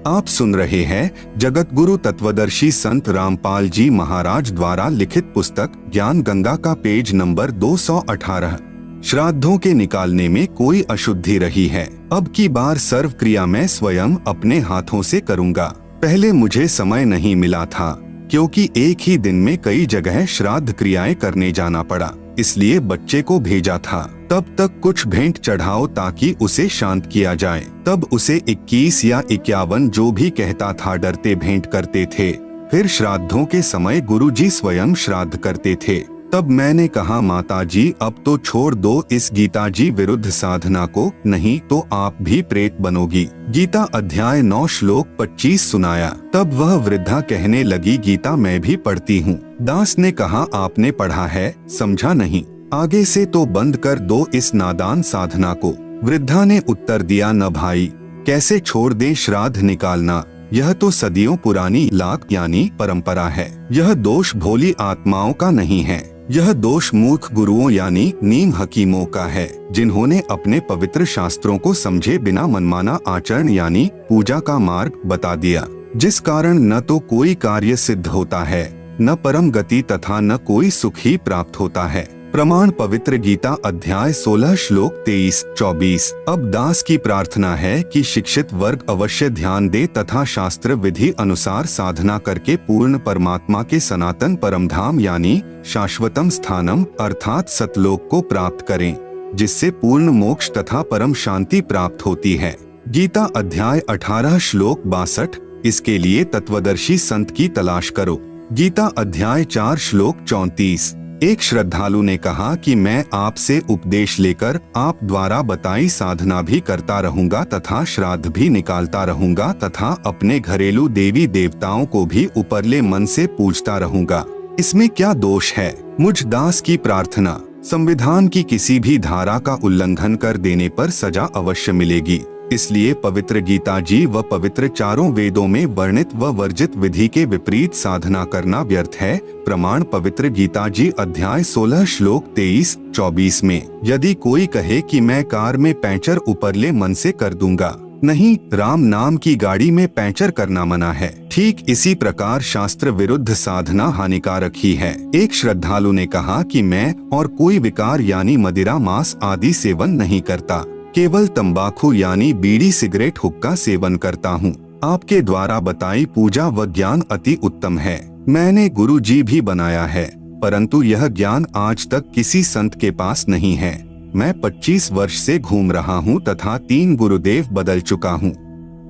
Speaker 1: आप सुन रहे हैं जगत गुरु तत्वदर्शी संत रामपाल जी महाराज द्वारा लिखित पुस्तक ज्ञान गंगा का पेज नंबर 218। श्राद्धों के निकालने में कोई अशुद्धि रही है। अब की बार सर्व क्रिया मैं स्वयं अपने हाथों से करूंगा। पहले मुझे समय नहीं मिला था क्योंकि एक ही दिन में कई जगह श्राद्ध क्रियाएं करने जाना पड़ा, इसलिए बच्चे को भेजा था। तब तक कुछ भेंट चढ़ाओ ताकि उसे शांत किया जाए। तब उसे 21 या 51 जो भी कहता था डरते भेंट करते थे। फिर श्राद्धों के समय गुरुजी स्वयं श्राद्ध करते थे। तब मैंने कहा माताजी अब तो छोड़ दो इस गीता जी विरुद्ध साधना को, नहीं तो आप भी प्रेत बनोगी। गीता अध्याय 9 श्लोक 25 सुनाया। तब वह वृद्धा कहने लगी गीता मैं भी पढ़ती हूँ। दास ने कहा आपने पढ़ा है, समझा नहीं, आगे से तो बंद कर दो इस नादान साधना को। वृद्धा ने उत्तर दिया न भाई, कैसे छोड़ दे श्राद्ध निकालना, यह तो सदियों पुरानी लाक यानी परंपरा है। यह दोष भोली आत्माओं का नहीं है, यह दोष मूर्ख गुरुओं यानी नीम हकीमों का है, जिन्होंने अपने पवित्र शास्त्रों को समझे बिना मनमाना आचरण यानी पूजा का मार्ग बता दिया, जिस कारण न तो कोई कार्य सिद्ध होता है, न परम गति तथा न कोई सुख ही प्राप्त होता है। प्रमाण पवित्र गीता अध्याय 16 श्लोक 23-24। अब दास की प्रार्थना है कि शिक्षित वर्ग अवश्य ध्यान दे तथा शास्त्र विधि अनुसार साधना करके पूर्ण परमात्मा के सनातन परम धाम यानी शाश्वतम स्थानम अर्थात सतलोक को प्राप्त करें, जिससे पूर्ण मोक्ष तथा परम शांति प्राप्त होती है। गीता अध्याय 18 श्लोक 62। इसके लिए तत्वदर्शी संत की तलाश करो। गीता अध्याय 4 श्लोक 34। एक श्रद्धालु ने कहा कि मैं आपसे उपदेश लेकर आप द्वारा बताई साधना भी करता रहूंगा तथा श्राद्ध भी निकालता रहूंगा तथा अपने घरेलू देवी देवताओं को भी उपरले मन से पूजता रहूंगा, इसमें क्या दोष है? मुझ दास की प्रार्थना, संविधान की किसी भी धारा का उल्लंघन कर देने पर सजा अवश्य मिलेगी, इसलिए पवित्र गीता जी व पवित्र चारों वेदों में वर्णित व वर्जित विधि के विपरीत साधना करना व्यर्थ है। प्रमाण पवित्र गीता जी अध्याय 16 श्लोक 23-24 में, यदि कोई कहे कि मैं कार में पैंचर उपरले मन से कर दूंगा, नहीं, राम नाम की गाड़ी में पैंचर करना मना है। ठीक इसी प्रकार शास्त्र विरुद्ध साधना हानिकारक ही है। एक श्रद्धालु ने कहा कि मैं और कोई विकार यानी मदिरा मांस आदि सेवन नहीं करता, केवल तंबाकू यानी बीड़ी सिगरेट हुक्का सेवन करता हूँ। आपके द्वारा बताई पूजा व ज्ञान अति उत्तम है, मैंने गुरु जी भी बनाया है, परंतु यह ज्ञान आज तक किसी संत के पास नहीं है। मैं 25 वर्ष से घूम रहा हूँ तथा 3 गुरुदेव बदल चुका हूँ।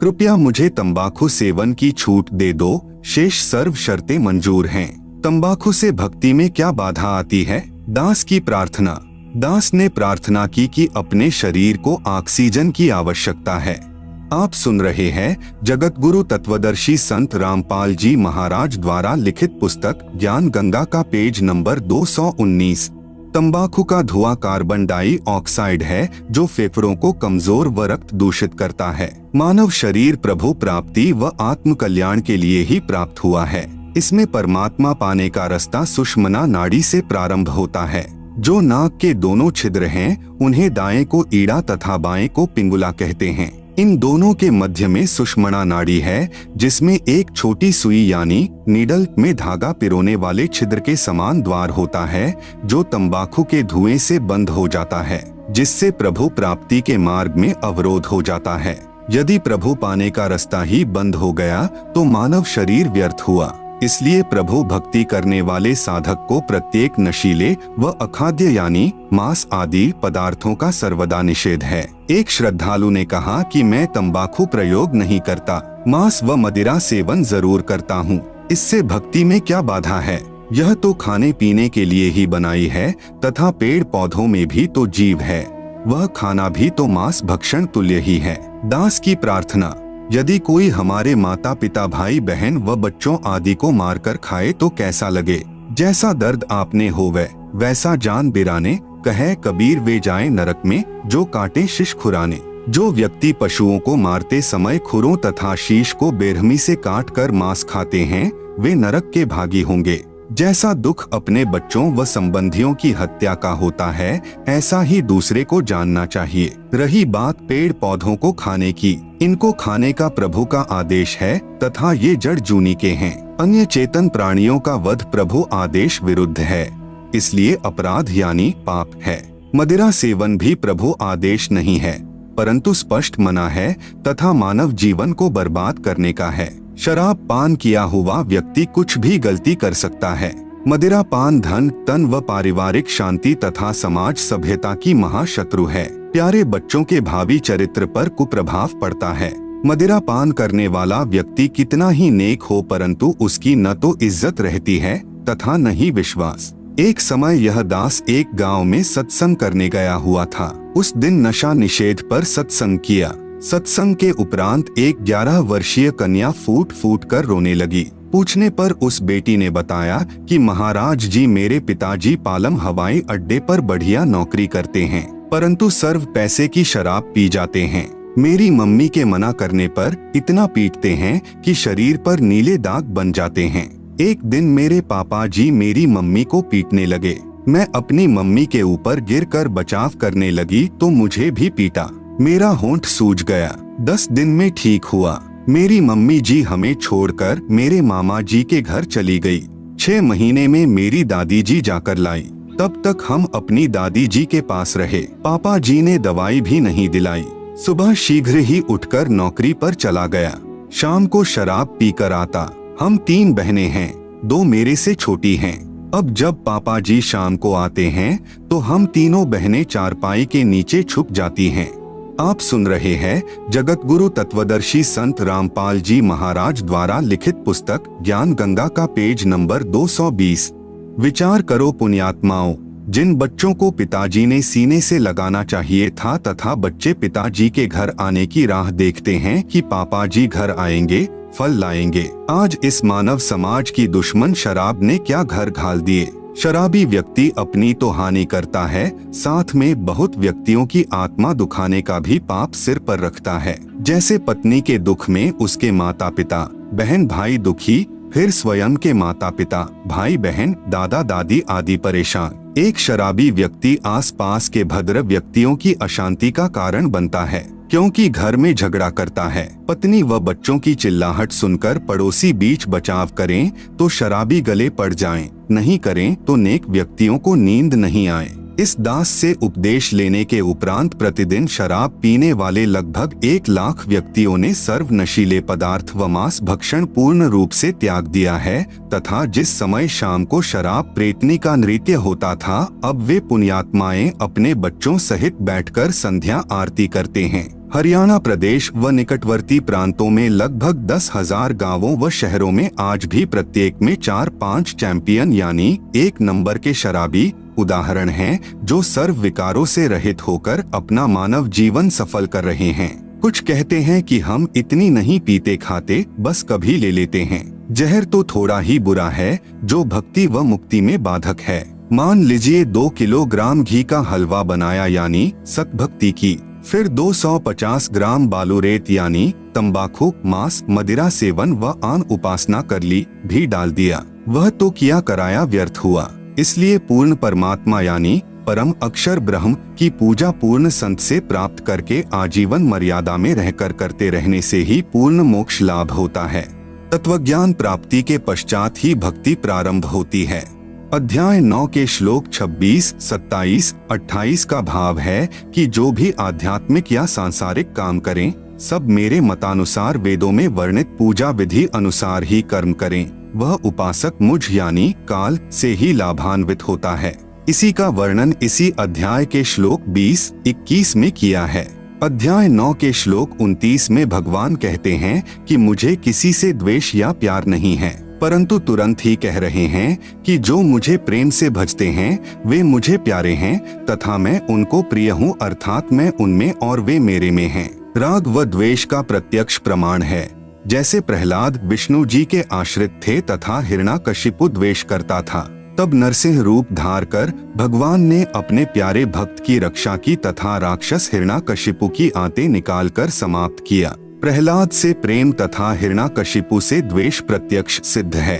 Speaker 1: कृपया मुझे तंबाकू सेवन की छूट दे दो, शेष सर्व शर्तें मंजूर हैं। तंबाकू से भक्ति में क्या बाधा आती है? दास की प्रार्थना। दास ने प्रार्थना की कि अपने शरीर को ऑक्सीजन की आवश्यकता है। आप सुन रहे हैं जगत गुरु तत्वदर्शी संत रामपाल जी महाराज द्वारा लिखित पुस्तक ज्ञान गंगा का पेज नंबर 219। तंबाकू का धुआं कार्बन डाइऑक्साइड है जो फेफड़ों को कमजोर व रक्त दूषित करता है। मानव शरीर प्रभु प्राप्ति व आत्म कल्याण के लिए ही प्राप्त हुआ है। इसमें परमात्मा पाने का रास्ता सुषुम्ना नाड़ी से प्रारंभ होता है। जो नाक के दोनों छिद्र हैं, उन्हें दाएं को ईड़ा तथा बाएं को पिंगुला कहते हैं। इन दोनों के मध्य में सुषुम्ना नाड़ी है, जिसमें एक छोटी सुई यानी नीडल में धागा पिरोने वाले छिद्र के समान द्वार होता है, जो तंबाकू के धुएं से बंद हो जाता है, जिससे प्रभु प्राप्ति के मार्ग में अवरोध हो जाता है। यदि प्रभु पाने का रास्ता ही बंद हो गया तो मानव शरीर व्यर्थ हुआ। इसलिए प्रभु भक्ति करने वाले साधक को प्रत्येक नशीले व अखाद्य यानी मांस आदि पदार्थों का सर्वदा निषेध है। एक श्रद्धालु ने कहा कि मैं तंबाकू प्रयोग नहीं करता, मांस व मदिरा सेवन जरूर करता हूँ, इससे भक्ति में क्या बाधा है? यह तो खाने पीने के लिए ही बनाई है तथा पेड़ पौधों में भी तो जीव है, वह खाना भी तो मांस भक्षण तुल्य ही है। दास की प्रार्थना, यदि कोई हमारे माता पिता भाई बहन व बच्चों आदि को मारकर खाए तो कैसा लगे? जैसा दर्द आपने होवे वैसा जान बिराने, कहे कबीर वे जाए नरक में जो काटे शीश खुराने। जो व्यक्ति पशुओं को मारते समय खुरों तथा शीश को बेरहमी से काट कर मांस खाते हैं वे नरक के भागी होंगे। जैसा दुख अपने बच्चों व संबंधियों की हत्या का होता है, ऐसा ही दूसरे को जानना चाहिए। रही बात पेड़ पौधों को खाने की, इनको खाने का प्रभु का आदेश है तथा ये जड़ जूनी के हैं। अन्य चेतन प्राणियों का वध प्रभु आदेश विरुद्ध है, इसलिए अपराध यानी पाप है। मदिरा सेवन भी प्रभु आदेश नहीं है, परंतु स्पष्ट मना है तथा मानव जीवन को बर्बाद करने का है। शराब पान किया हुआ व्यक्ति कुछ भी गलती कर सकता है। मदिरा पान धन तन व पारिवारिक शांति तथा समाज सभ्यता की महाशत्रु है। प्यारे बच्चों के भावी चरित्र पर कुप्रभाव पड़ता है। मदिरा पान करने वाला व्यक्ति कितना ही नेक हो परंतु उसकी न तो इज्जत रहती है तथा न ही विश्वास। एक समय यह दास एक गांव में सत्संग करने गया हुआ था। उस दिन नशा निषेध पर सत्संग किया। सत्संग के उपरांत एक 11 वर्षीय कन्या फूट फूट कर रोने लगी। पूछने पर उस बेटी ने बताया कि महाराज जी मेरे पिताजी पालम हवाई अड्डे पर बढ़िया नौकरी करते हैं, परंतु सर्व पैसे की शराब पी जाते हैं। मेरी मम्मी के मना करने पर इतना पीटते हैं कि शरीर पर नीले दाग बन जाते हैं। एक दिन मेरे पापा जी मेरी मम्मी को पीटने लगे। मैं अपनी मम्मी के ऊपर गिरकर बचाव करने लगी तो मुझे भी पीटा। मेरा होंठ सूज गया। 10 दिन में ठीक हुआ। मेरी मम्मी जी हमें छोड़कर मेरे मामा जी के घर चली गई। 6 महीने में मेरी दादी जी जाकर लाई। तब तक हम अपनी दादी जी के पास रहे। पापा जी ने दवाई भी नहीं दिलाई। सुबह शीघ्र ही उठकर नौकरी पर चला गया। शाम को शराब पीकर आता। हम 3 बहनें हैं, 2 मेरे से छोटी हैं। अब जब पापा जी शाम को आते हैं तो हम तीनों बहनें चारपाई के नीचे छुप जाती हैं। आप सुन रहे हैं जगत गुरु तत्वदर्शी संत रामपाल जी महाराज द्वारा लिखित पुस्तक ज्ञान गंगा का पेज नंबर 220। विचार करो पुण्यात्माओं, जिन बच्चों को पिताजी ने सीने से लगाना चाहिए था तथा बच्चे पिताजी के घर आने की राह देखते हैं कि पापा जी घर आएंगे, फल लाएंगे। आज इस मानव समाज की दुश्मन शराब ने क्या घर घाल दिए। शराबी व्यक्ति अपनी तो हानि करता है, साथ में बहुत व्यक्तियों की आत्मा दुखाने का भी पाप सिर पर रखता है। जैसे पत्नी के दुख में उसके माता पिता बहन भाई दुखी, फिर स्वयं के माता पिता भाई बहन दादा दादी आदि परेशान। एक शराबी व्यक्ति आसपास के भद्र व्यक्तियों की अशांति का कारण बनता है, क्योंकि घर में झगड़ा करता है। पत्नी व बच्चों की चिल्लाहट सुनकर पड़ोसी बीच बचाव करें तो शराबी गले पड़ जाएं, नहीं करें तो नेक व्यक्तियों को नींद नहीं आए। इस दास से उपदेश लेने के उपरांत प्रतिदिन शराब पीने वाले लगभग 1 लाख व्यक्तियों ने सर्व नशीले पदार्थ व मांस भक्षण पूर्ण रूप से त्याग दिया है तथा जिस समय शाम को शराब प्रेतनी का नृत्य होता था, अब वे पुण्यात्माएं अपने बच्चों सहित बैठकर संध्या आरती करते हैं। हरियाणा प्रदेश व निकटवर्ती प्रांतों में लगभग 10,000 गांवों व शहरों में आज भी प्रत्येक में 4-5 चैंपियन यानी 1 नंबर के शराबी उदाहरण हैं, जो सर्व विकारों से रहित होकर अपना मानव जीवन सफल कर रहे हैं। कुछ कहते हैं कि हम इतनी नहीं पीते खाते, बस कभी ले लेते हैं। जहर तो थोड़ा ही बुरा है जो भक्ति व मुक्ति में बाधक है। मान लीजिए 2 किलोग्राम घी का हलवा बनाया यानी सतभक्ति की, फिर 250 ग्राम बालूरेत यानी तंबाकू, मांस, मदिरा सेवन व आन उपासना कर ली भी डाल दिया, वह तो किया कराया व्यर्थ हुआ। इसलिए पूर्ण परमात्मा यानी परम अक्षर ब्रह्म की पूजा पूर्ण संत से प्राप्त करके आजीवन मर्यादा में रहकर करते रहने से ही पूर्ण मोक्ष लाभ होता है। तत्वज्ञान प्राप्ति के पश्चात ही भक्ति प्रारंभ होती है। अध्याय 9 के श्लोक 26, 27, 28 का भाव है कि जो भी आध्यात्मिक या सांसारिक काम करें, सब मेरे मतानुसार वेदों में वर्णित पूजा विधि अनुसार ही कर्म करें। वह उपासक मुझ यानी काल से ही लाभान्वित होता है। इसी का वर्णन इसी अध्याय के श्लोक 20-21 में किया है। अध्याय 9 के श्लोक 29 में भगवान कहते हैं कि मुझे किसी से द्वेष या प्यार नहीं है, परंतु तुरंत ही कह रहे हैं कि जो मुझे प्रेम से भजते हैं वे मुझे प्यारे हैं तथा मैं उनको प्रिय हूँ, अर्थात मैं उनमें और वे मेरे में हैं। राग व द्वेष का प्रत्यक्ष प्रमाण है। जैसे प्रहलाद विष्णु जी के आश्रित थे तथा हिरण्याकशिपु द्वेष करता था, तब नरसिंह रूप धार कर भगवान ने अपने प्यारे भक्त की रक्षा की तथा राक्षस हिरण्याकशिपु की आंतें निकालकर समाप्त किया। प्रहलाद से प्रेम तथा हिरण्याकशिपु से द्वेष प्रत्यक्ष सिद्ध है।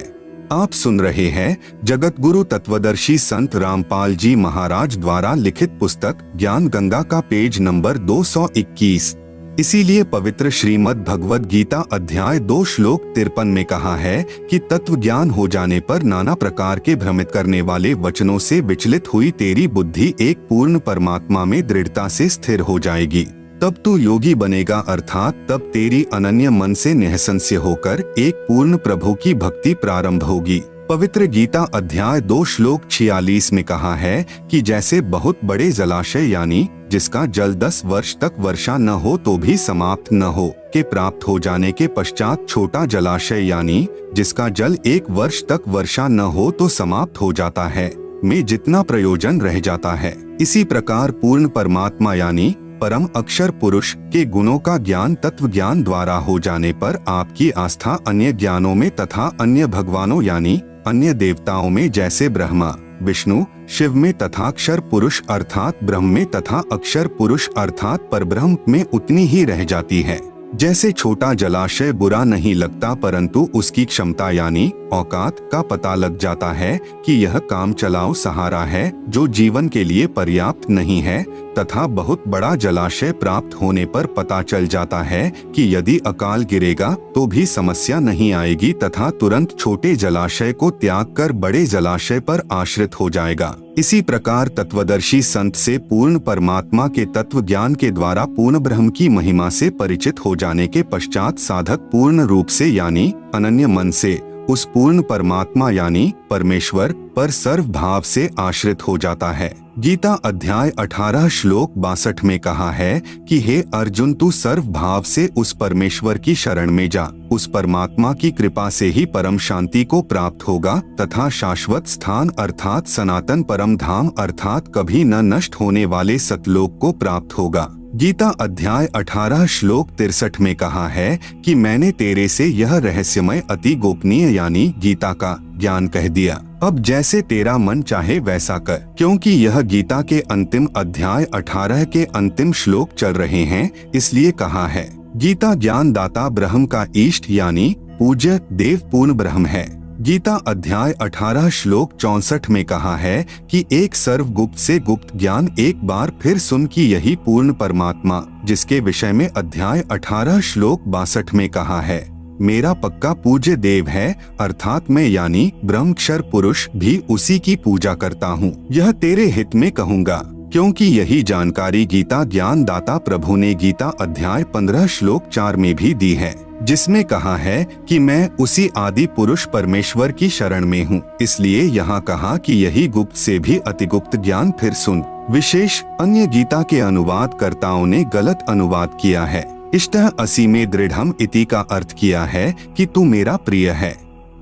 Speaker 1: आप सुन रहे हैं जगत गुरु तत्वदर्शी संत रामपाल जी महाराज द्वारा लिखित पुस्तक ज्ञान गंगा का पेज नंबर 221। इसीलिए पवित्र श्रीमद् भगवद गीता अध्याय 2 श्लोक 53 में कहा है कि तत्व ज्ञान हो जाने पर नाना प्रकार के भ्रमित करने वाले वचनों से विचलित हुई तेरी बुद्धि एक पूर्ण परमात्मा में दृढ़ता से स्थिर हो जाएगी। तब तू योगी बनेगा, अर्थात तब तेरी अनन्य मन से निःसंशय होकर एक पूर्ण प्रभु की भक्ति प्रारंभ होगी। पवित्र गीता अध्याय 2 श्लोक 46 में कहा है कि जैसे बहुत बड़े जलाशय यानी जिसका जल 10 वर्ष तक वर्षा न हो तो भी समाप्त न हो के प्राप्त हो जाने के पश्चात छोटा जलाशय यानी जिसका जल 1 वर्ष तक वर्षा न हो तो समाप्त हो जाता है, में जितना प्रयोजन रह जाता है, इसी प्रकार पूर्ण परमात्मा यानी परम अक्षर पुरुष के गुणों का ज्ञान तत्व ज्ञान द्वारा हो जाने पर आपकी आस्था अन्य ज्ञानों में तथा अन्य भगवानों यानी अन्य देवताओं में जैसे ब्रह्मा विष्णु शिव में तथा अक्षर पुरुष अर्थात ब्रह्म में तथा अक्षर पुरुष अर्थात परब्रह्म में उतनी ही रह जाती है। जैसे छोटा जलाशय बुरा नहीं लगता परंतु उसकी क्षमता यानी औकात का पता लग जाता है कि यह काम चलाओ सहारा है जो जीवन के लिए पर्याप्त नहीं है, तथा बहुत बड़ा जलाशय प्राप्त होने पर पता चल जाता है कि यदि अकाल गिरेगा तो भी समस्या नहीं आएगी तथा तुरंत छोटे जलाशय को त्याग कर बड़े जलाशय पर आश्रित हो जाएगा। इसी प्रकार तत्वदर्शी संत से पूर्ण परमात्मा के तत्व ज्ञान के द्वारा पूर्ण ब्रह्म की महिमा से परिचित हो जाने के पश्चात साधक पूर्ण रूप से यानी अनन्य मन से उस पूर्ण परमात्मा यानी परमेश्वर पर सर्व भाव से आश्रित हो जाता है। गीता अध्याय 18 श्लोक 62 में कहा है कि हे अर्जुन, तू सर्व भाव से उस परमेश्वर की शरण में जा, उस परमात्मा की कृपा से ही परम शांति को प्राप्त होगा तथा शाश्वत स्थान अर्थात सनातन परम धाम अर्थात कभी न नष्ट होने वाले सतलोक को प्राप्त होगा। गीता अध्याय 18 श्लोक 63 में कहा है कि मैंने तेरे से यह रहस्यमय अति गोपनीय यानी गीता का ज्ञान कह दिया, अब जैसे तेरा मन चाहे वैसा कर। क्योंकि यह गीता के अंतिम अध्याय 18 के अंतिम श्लोक चल रहे हैं, इसलिए कहा है गीता ज्ञान दाता ब्रह्म का इष्ट यानी पूज्य देव पूर्ण ब्रह्म है। गीता अध्याय 18 श्लोक 64 में कहा है कि एक सर्वगुप्त से गुप्त ज्ञान एक बार फिर सुन कि यही पूर्ण परमात्मा जिसके विषय में अध्याय 18 श्लोक 62 में कहा है मेरा पक्का पूज्य देव है, अर्थात मैं यानी ब्रह्मक्षर पुरुष भी उसी की पूजा करता हूँ। यह तेरे हित में कहूँगा, क्योंकि यही जानकारी गीता ज्ञान दाता प्रभु ने गीता अध्याय 15 श्लोक 4 में भी दी है, जिसमें कहा है कि मैं उसी आदि पुरुष परमेश्वर की शरण में हूँ। इसलिए यहाँ कहा कि यही गुप्त से भी अतिगुप्त ज्ञान फिर सुन। विशेष अन्य गीता के अनुवादकर्ताओं ने गलत अनुवाद किया है। इष्टः असि में दृढ़म इति का अर्थ किया है कि तू मेरा प्रिय है।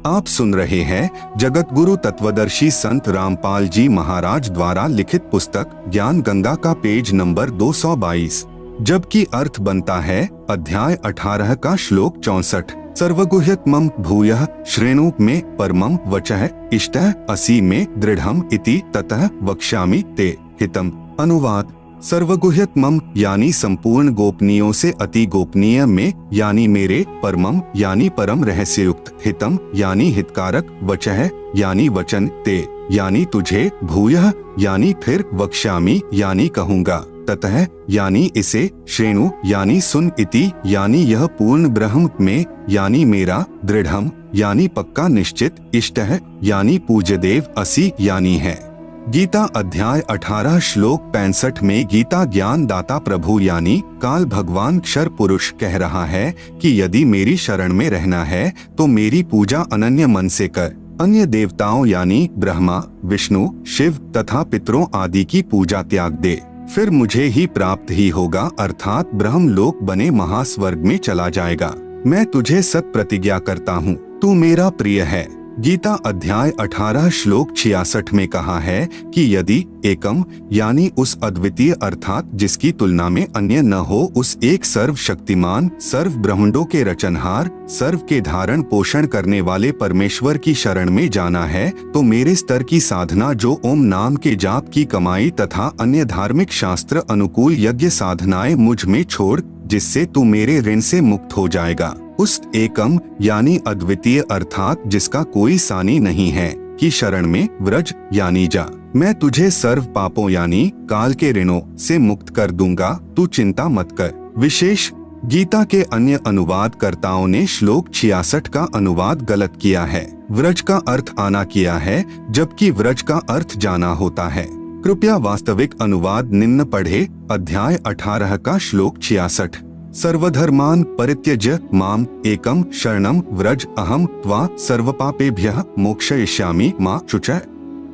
Speaker 1: आप सुन रहे हैं जगत गुरु तत्वदर्शी संत रामपाल जी महाराज द्वारा लिखित पुस्तक ज्ञान गंगा का पेज नंबर 222, जबकि अर्थ बनता है अध्याय 18 का श्लोक 64। सर्वगुह्यतमं भूयः श्रेणु में परमं वचः इष्टः असि में दृढ़म इति ततः वक्ष्यामि ते हितम। अनुवाद सर्वगुह्यतमं यानी संपूर्ण गोपनीयों से अति गोपनीय में यानी मेरे, परमम यानी परम रहस्ययुक्त, हितम यानी हितकारक, वचः यानी वचन, ते यानी तुझे, भूयः यानी फिर, वक्ष्यामि यानी कहूँगा, ततः यानी इसे, श्रेणु यानी सुन, इति यानी यह पूर्ण ब्रह्म में यानी मेरा, दृढ़म यानी पक्का निश्चित, इष्टः यानी पूज्य देव, असि यानी है। गीता अध्याय 18 श्लोक 65 में गीता ज्ञान दाता प्रभु यानी काल भगवान क्षर पुरुष कह रहा है कि यदि मेरी शरण में रहना है तो मेरी पूजा अनन्य मन से कर, अन्य देवताओं यानी ब्रह्मा, विष्णु, शिव तथा पितरों आदि की पूजा त्याग दे, फिर मुझे ही प्राप्त ही होगा, अर्थात ब्रह्म लोक बने महास्वर्ग में चला जाएगा। मैं तुझे सत प्रतिज्ञा करता हूँ, तू मेरा प्रिय है। गीता अध्याय 18 श्लोक 66 में कहा है कि यदि एकम यानी उस अद्वितीय अर्थात जिसकी तुलना में अन्य न हो, उस एक सर्वशक्तिमान, सर्व ब्रह्मांडों के रचनहार, सर्व के धारण पोषण करने वाले परमेश्वर की शरण में जाना है, तो मेरे स्तर की साधना जो ओम नाम के जाप की कमाई तथा अन्य धार्मिक शास्त्र अनुकूल यज्ञ साधनाएं मुझ में छोड़, जिससे तू मेरे ऋण से मुक्त हो जाएगा। उस एकम यानी अद्वितीय अर्थात जिसका कोई सानी नहीं है की शरण में व्रज यानी जा। मैं तुझे सर्व पापों यानी काल के ऋणों से मुक्त कर दूंगा, तू चिंता मत कर। विशेष गीता के अन्य अनुवादकर्ताओं ने श्लोक 66 का अनुवाद गलत किया है। व्रज का अर्थ आना किया है, जबकि व्रज का अर्थ जाना होता है। कृपया वास्तविक अनुवाद निम्न पढ़े। अध्याय 18 का श्लोक 66। सर्वधर्मान परित्यज्य माम एकम शरणम व्रज अहम त्वा सर्वपापेभ्यः मोक्षयिष्यामि मा शुचः।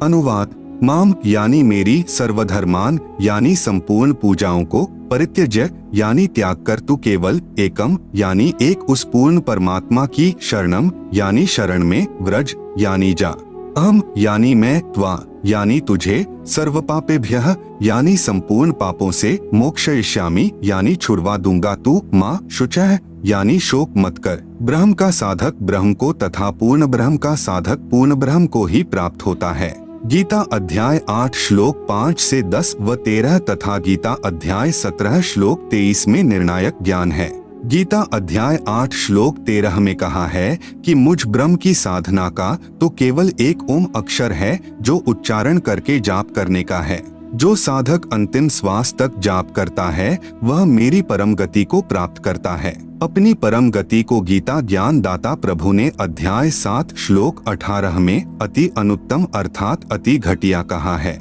Speaker 1: अनुवाद: माम यानी मेरी, सर्वधर्मान यानी संपूर्ण पूजाओं को, परित्यज्य यानी त्याग कर तू केवल, एकम यानी एक उस पूर्ण परमात्मा की, शरणम यानी शरण में, व्रज यानी जा, अहम यानी मैं, त्वा यानी तुझे, सर्वपापेभ्यः यानी संपूर्ण पापों से, मोक्षयिष्यामि यानी छुड़वा दूंगा तू, माँ शुचः यानी शोक मत कर। ब्रह्म का साधक ब्रह्म को तथा पूर्ण ब्रह्म का साधक पूर्ण ब्रह्म को ही प्राप्त होता है। गीता अध्याय 8 श्लोक 5 से 10 व 13 तथा गीता अध्याय 17 श्लोक 23 में निर्णायक ज्ञान है। गीता अध्याय 8 श्लोक 13 में कहा है कि मुझ ब्रह्म की साधना का तो केवल एक ओम अक्षर है जो उच्चारण करके जाप करने का है। जो साधक अंतिम श्वास तक जाप करता है वह मेरी परम गति को प्राप्त करता है। अपनी परम गति को गीता ज्ञान दाता प्रभु ने अध्याय 7 श्लोक 18 में अति अनुत्तम अर्थात अति घटिया कहा है।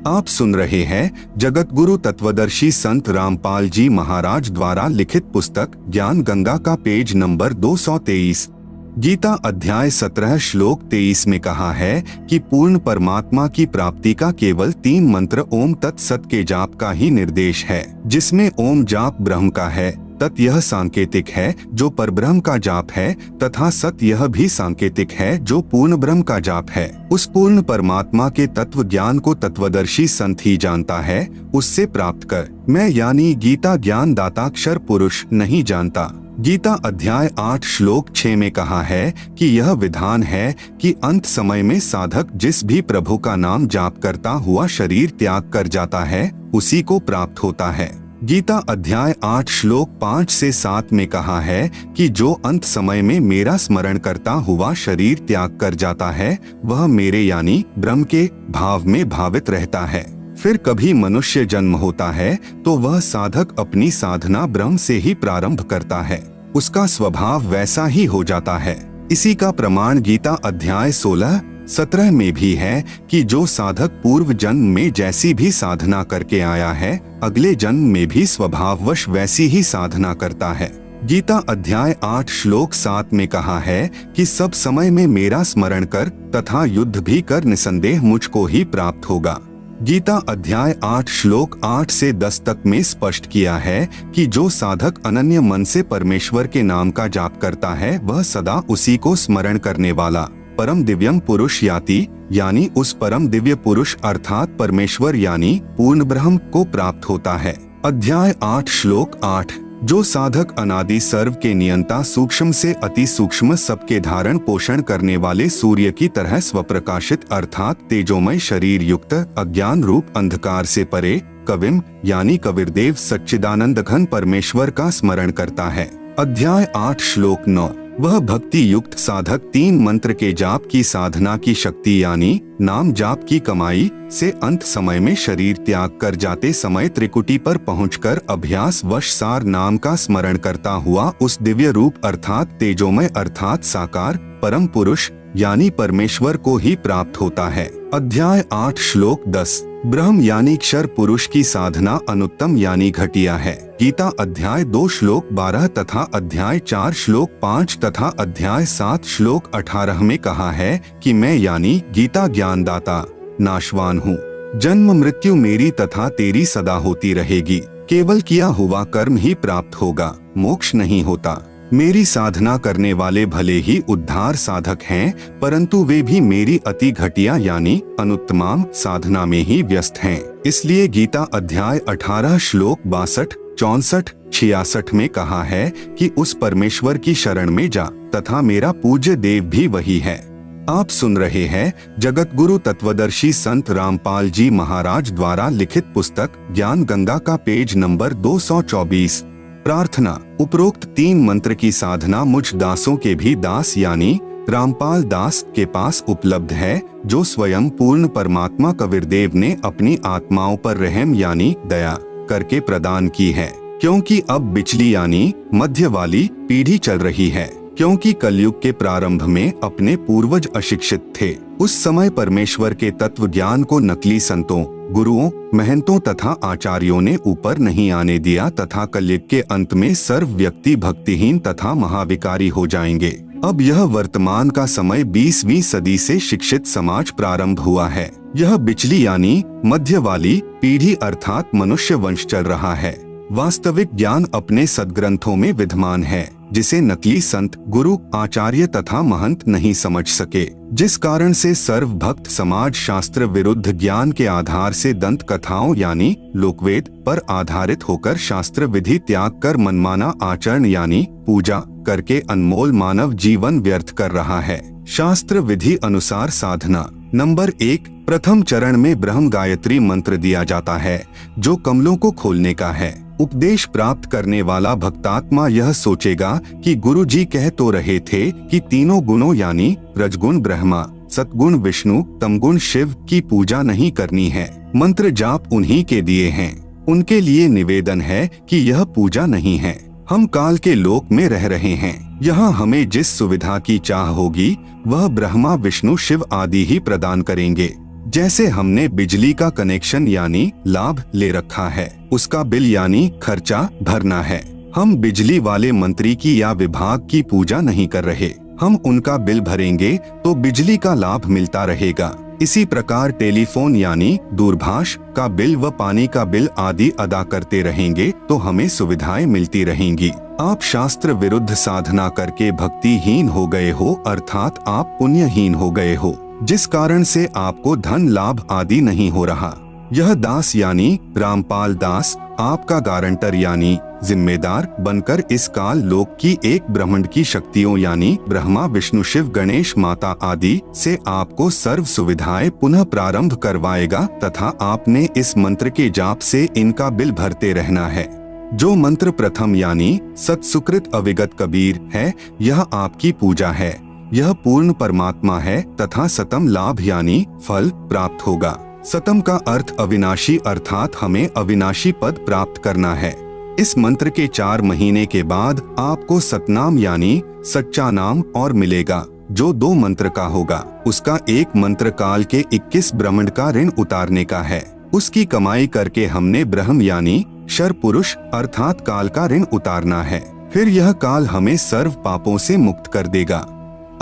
Speaker 1: आप सुन रहे हैं जगत गुरु तत्वदर्शी संत रामपाल जी महाराज द्वारा लिखित पुस्तक ज्ञान गंगा का पेज नंबर 223। गीता अध्याय 17 श्लोक 23 में कहा है कि पूर्ण परमात्मा की प्राप्ति का केवल 3 मंत्र ओम तत्सत के जाप का ही निर्देश है, जिसमें ओम जाप ब्रह्म का है, तत् यह सांकेतिक है जो परब्रह्म का जाप है, तथा सत यह भी सांकेतिक है जो पूर्ण ब्रह्म का जाप है। उस पूर्ण परमात्मा के तत्व ज्ञान को तत्वदर्शी संत ही जानता है, उससे प्राप्त कर। मैं यानी गीता ज्ञान दाता अक्षर पुरुष नहीं जानता। गीता अध्याय 8 श्लोक 6 में कहा है कि यह विधान है कि अंत समय में साधक जिस भी प्रभु का नाम जाप करता हुआ शरीर त्याग कर जाता है उसी को प्राप्त होता है। गीता अध्याय 8 श्लोक 5 से 7 में कहा है कि जो अंत समय में मेरा स्मरण करता हुआ शरीर त्याग कर जाता है वह मेरे यानी ब्रह्म के भाव में भावित रहता है। फिर कभी मनुष्य जन्म होता है तो वह साधक अपनी साधना ब्रह्म से ही प्रारंभ करता है, उसका स्वभाव वैसा ही हो जाता है। इसी का प्रमाण गीता अध्याय 16-17 में भी है कि जो साधक पूर्व जन्म में जैसी भी साधना करके आया है अगले जन्म में भी स्वभाववश वैसी ही साधना करता है। गीता अध्याय 8 श्लोक 7 में कहा है कि सब समय में मेरा स्मरण कर तथा युद्ध भी कर, निसंदेह मुझको ही प्राप्त होगा। गीता अध्याय 8 श्लोक 8 से 10 तक में स्पष्ट किया है कि जो साधक अनन्य मन से परमेश्वर के नाम का जाप करता है वह सदा उसी को स्मरण करने वाला परम दिव्यम पुरुष यानी उस परम दिव्य पुरुष अर्थात परमेश्वर यानी पूर्ण ब्रह्म को प्राप्त होता है। अध्याय 8 श्लोक 8। जो साधक अनादि सर्व के नियंता सूक्ष्म से अति सूक्ष्म सबके धारण पोषण करने वाले सूर्य की तरह स्वप्रकाशित अर्थात तेजोमय शरीर युक्त अज्ञान रूप अंधकार से परे कविम यानी कबीरदेव सच्चिदानंद घन परमेश्वर का स्मरण करता है। अध्याय 8 श्लोक 9। वह भक्ति युक्त साधक 3 मंत्र के जाप की साधना की शक्ति यानी नाम जाप की कमाई से अंत समय में शरीर त्याग कर जाते समय त्रिकुटी पर पहुंचकर अभ्यास वश सार नाम का स्मरण करता हुआ उस दिव्य रूप अर्थात तेजोमय अर्थात साकार परम पुरुष यानी परमेश्वर को ही प्राप्त होता है। अध्याय 8 श्लोक 10 ब्रह्म यानी क्षर पुरुष की साधना अनुत्तम यानी घटिया है। गीता अध्याय 2 श्लोक 12 तथा अध्याय 4 श्लोक 5 तथा अध्याय 7 श्लोक 18 में कहा है कि मैं यानी गीता ज्ञानदाता नाशवान हूँ। जन्म मृत्यु मेरी तथा तेरी सदा होती रहेगी। केवल किया हुआ कर्म ही प्राप्त होगा, मोक्ष नहीं होता। मेरी साधना करने वाले भले ही उद्धार साधक हैं, परंतु वे भी मेरी अति घटिया यानी अनुत्तम साधना में ही व्यस्त हैं। इसलिए गीता अध्याय 18 श्लोक 62, 64, 66 में कहा है कि उस परमेश्वर की शरण में जा तथा मेरा पूज्य देव भी वही है। आप सुन रहे हैं जगत गुरु तत्वदर्शी संत रामपाल जी महाराज द्वारा लिखित पुस्तक ज्ञान गंगा का पेज नंबर 224। प्रार्थना। उपरोक्त 3 मंत्र की साधना मुझ दासों के भी दास यानी रामपाल दास के पास उपलब्ध है, जो स्वयं पूर्ण परमात्मा कबीरदेव ने अपनी आत्माओं पर रहम यानी दया करके प्रदान की है। क्योंकि अब बिचली यानी मध्य वाली पीढ़ी चल रही है, क्योंकि कलयुग के प्रारंभ में अपने पूर्वज अशिक्षित थे। उस समय परमेश्वर के तत्व ज्ञान को नकली संतों, गुरुओं, महंतों तथा आचार्यों ने ऊपर नहीं आने दिया तथा कलयुग के अंत में सर्व व्यक्ति भक्तिहीन तथा महाविकारी हो जाएंगे। अब यह वर्तमान का समय 20वीं सदी से शिक्षित समाज प्रारंभ हुआ है। यह बिचली यानी मध्य वाली पीढ़ी अर्थात मनुष्य वंश चल रहा है। वास्तविक ज्ञान अपने सद्ग्रंथों में विद्यमान है, जिसे नकली संत, गुरु, आचार्य तथा महंत नहीं समझ सके, जिस कारण से सर्व भक्त समाज शास्त्र विरुद्ध ज्ञान के आधार से दंत कथाओं यानी लोकवेद पर आधारित होकर शास्त्र विधि त्याग कर मनमाना आचरण यानी पूजा करके अनमोल मानव जीवन व्यर्थ कर रहा है। शास्त्र विधि अनुसार साधना। नंबर 1, प्रथम चरण में ब्रह्म गायत्री मंत्र दिया जाता है, जो कमलों को खोलने का है। उपदेश प्राप्त करने वाला भक्तात्मा यह सोचेगा कि गुरु जी कह तो रहे थे कि तीनों गुणों यानी रजगुण ब्रह्मा, सतगुण विष्णु, तमगुण शिव की पूजा नहीं करनी है। मंत्र जाप उन्हीं के दिए हैं, उनके लिए निवेदन है कि यह पूजा नहीं है। हम काल के लोक में रह रहे हैं। यहाँ हमें जिस सुविधा की चाह होगी वह ब्रह्मा, विष्णु, शिव आदि ही प्रदान करेंगे। जैसे हमने बिजली का कनेक्शन यानी लाभ ले रखा है, उसका बिल यानी खर्चा भरना है। हम बिजली वाले मंत्री की या विभाग की पूजा नहीं कर रहे, हम उनका बिल भरेंगे तो बिजली का लाभ मिलता रहेगा। इसी प्रकार टेलीफोन यानी दूरभाष का बिल व पानी का बिल आदि अदा करते रहेंगे तो हमें सुविधाएं मिलती रहेंगी। आप शास्त्र विरुद्ध साधना करके भक्तिहीन हो गए हो, अर्थात आप पुण्यहीन हो गए हो, जिस कारण से आपको धन लाभ आदि नहीं हो रहा। यह दास यानी रामपाल दास आपका गारंटर यानी जिम्मेदार बनकर इस काल लोक की एक ब्रह्मांड की शक्तियों यानी ब्रह्मा, विष्णु, शिव, गणेश, माता आदि से आपको सर्व सुविधाएं पुनः प्रारंभ करवाएगा तथा आपने इस मंत्र के जाप से इनका बिल भरते रहना है। जो मंत्र प्रथम यानी सत्सुकृत अविगत कबीर है, यह आपकी पूजा है। यह पूर्ण परमात्मा है तथा सतम लाभ यानी फल प्राप्त होगा। सतम का अर्थ अविनाशी अर्थात हमें अविनाशी पद प्राप्त करना है। इस मंत्र के 4 महीने के बाद आपको सतनाम यानी सच्चा नाम और मिलेगा, जो 2 मंत्र का होगा। उसका एक मंत्र काल के 21 ब्रह्मांड का ऋण उतारने का है। उसकी कमाई करके हमने ब्रह्म यानी शर पुरुष अर्थात काल का ऋण उतारना है। फिर यह काल हमें सर्व पापों से मुक्त कर देगा।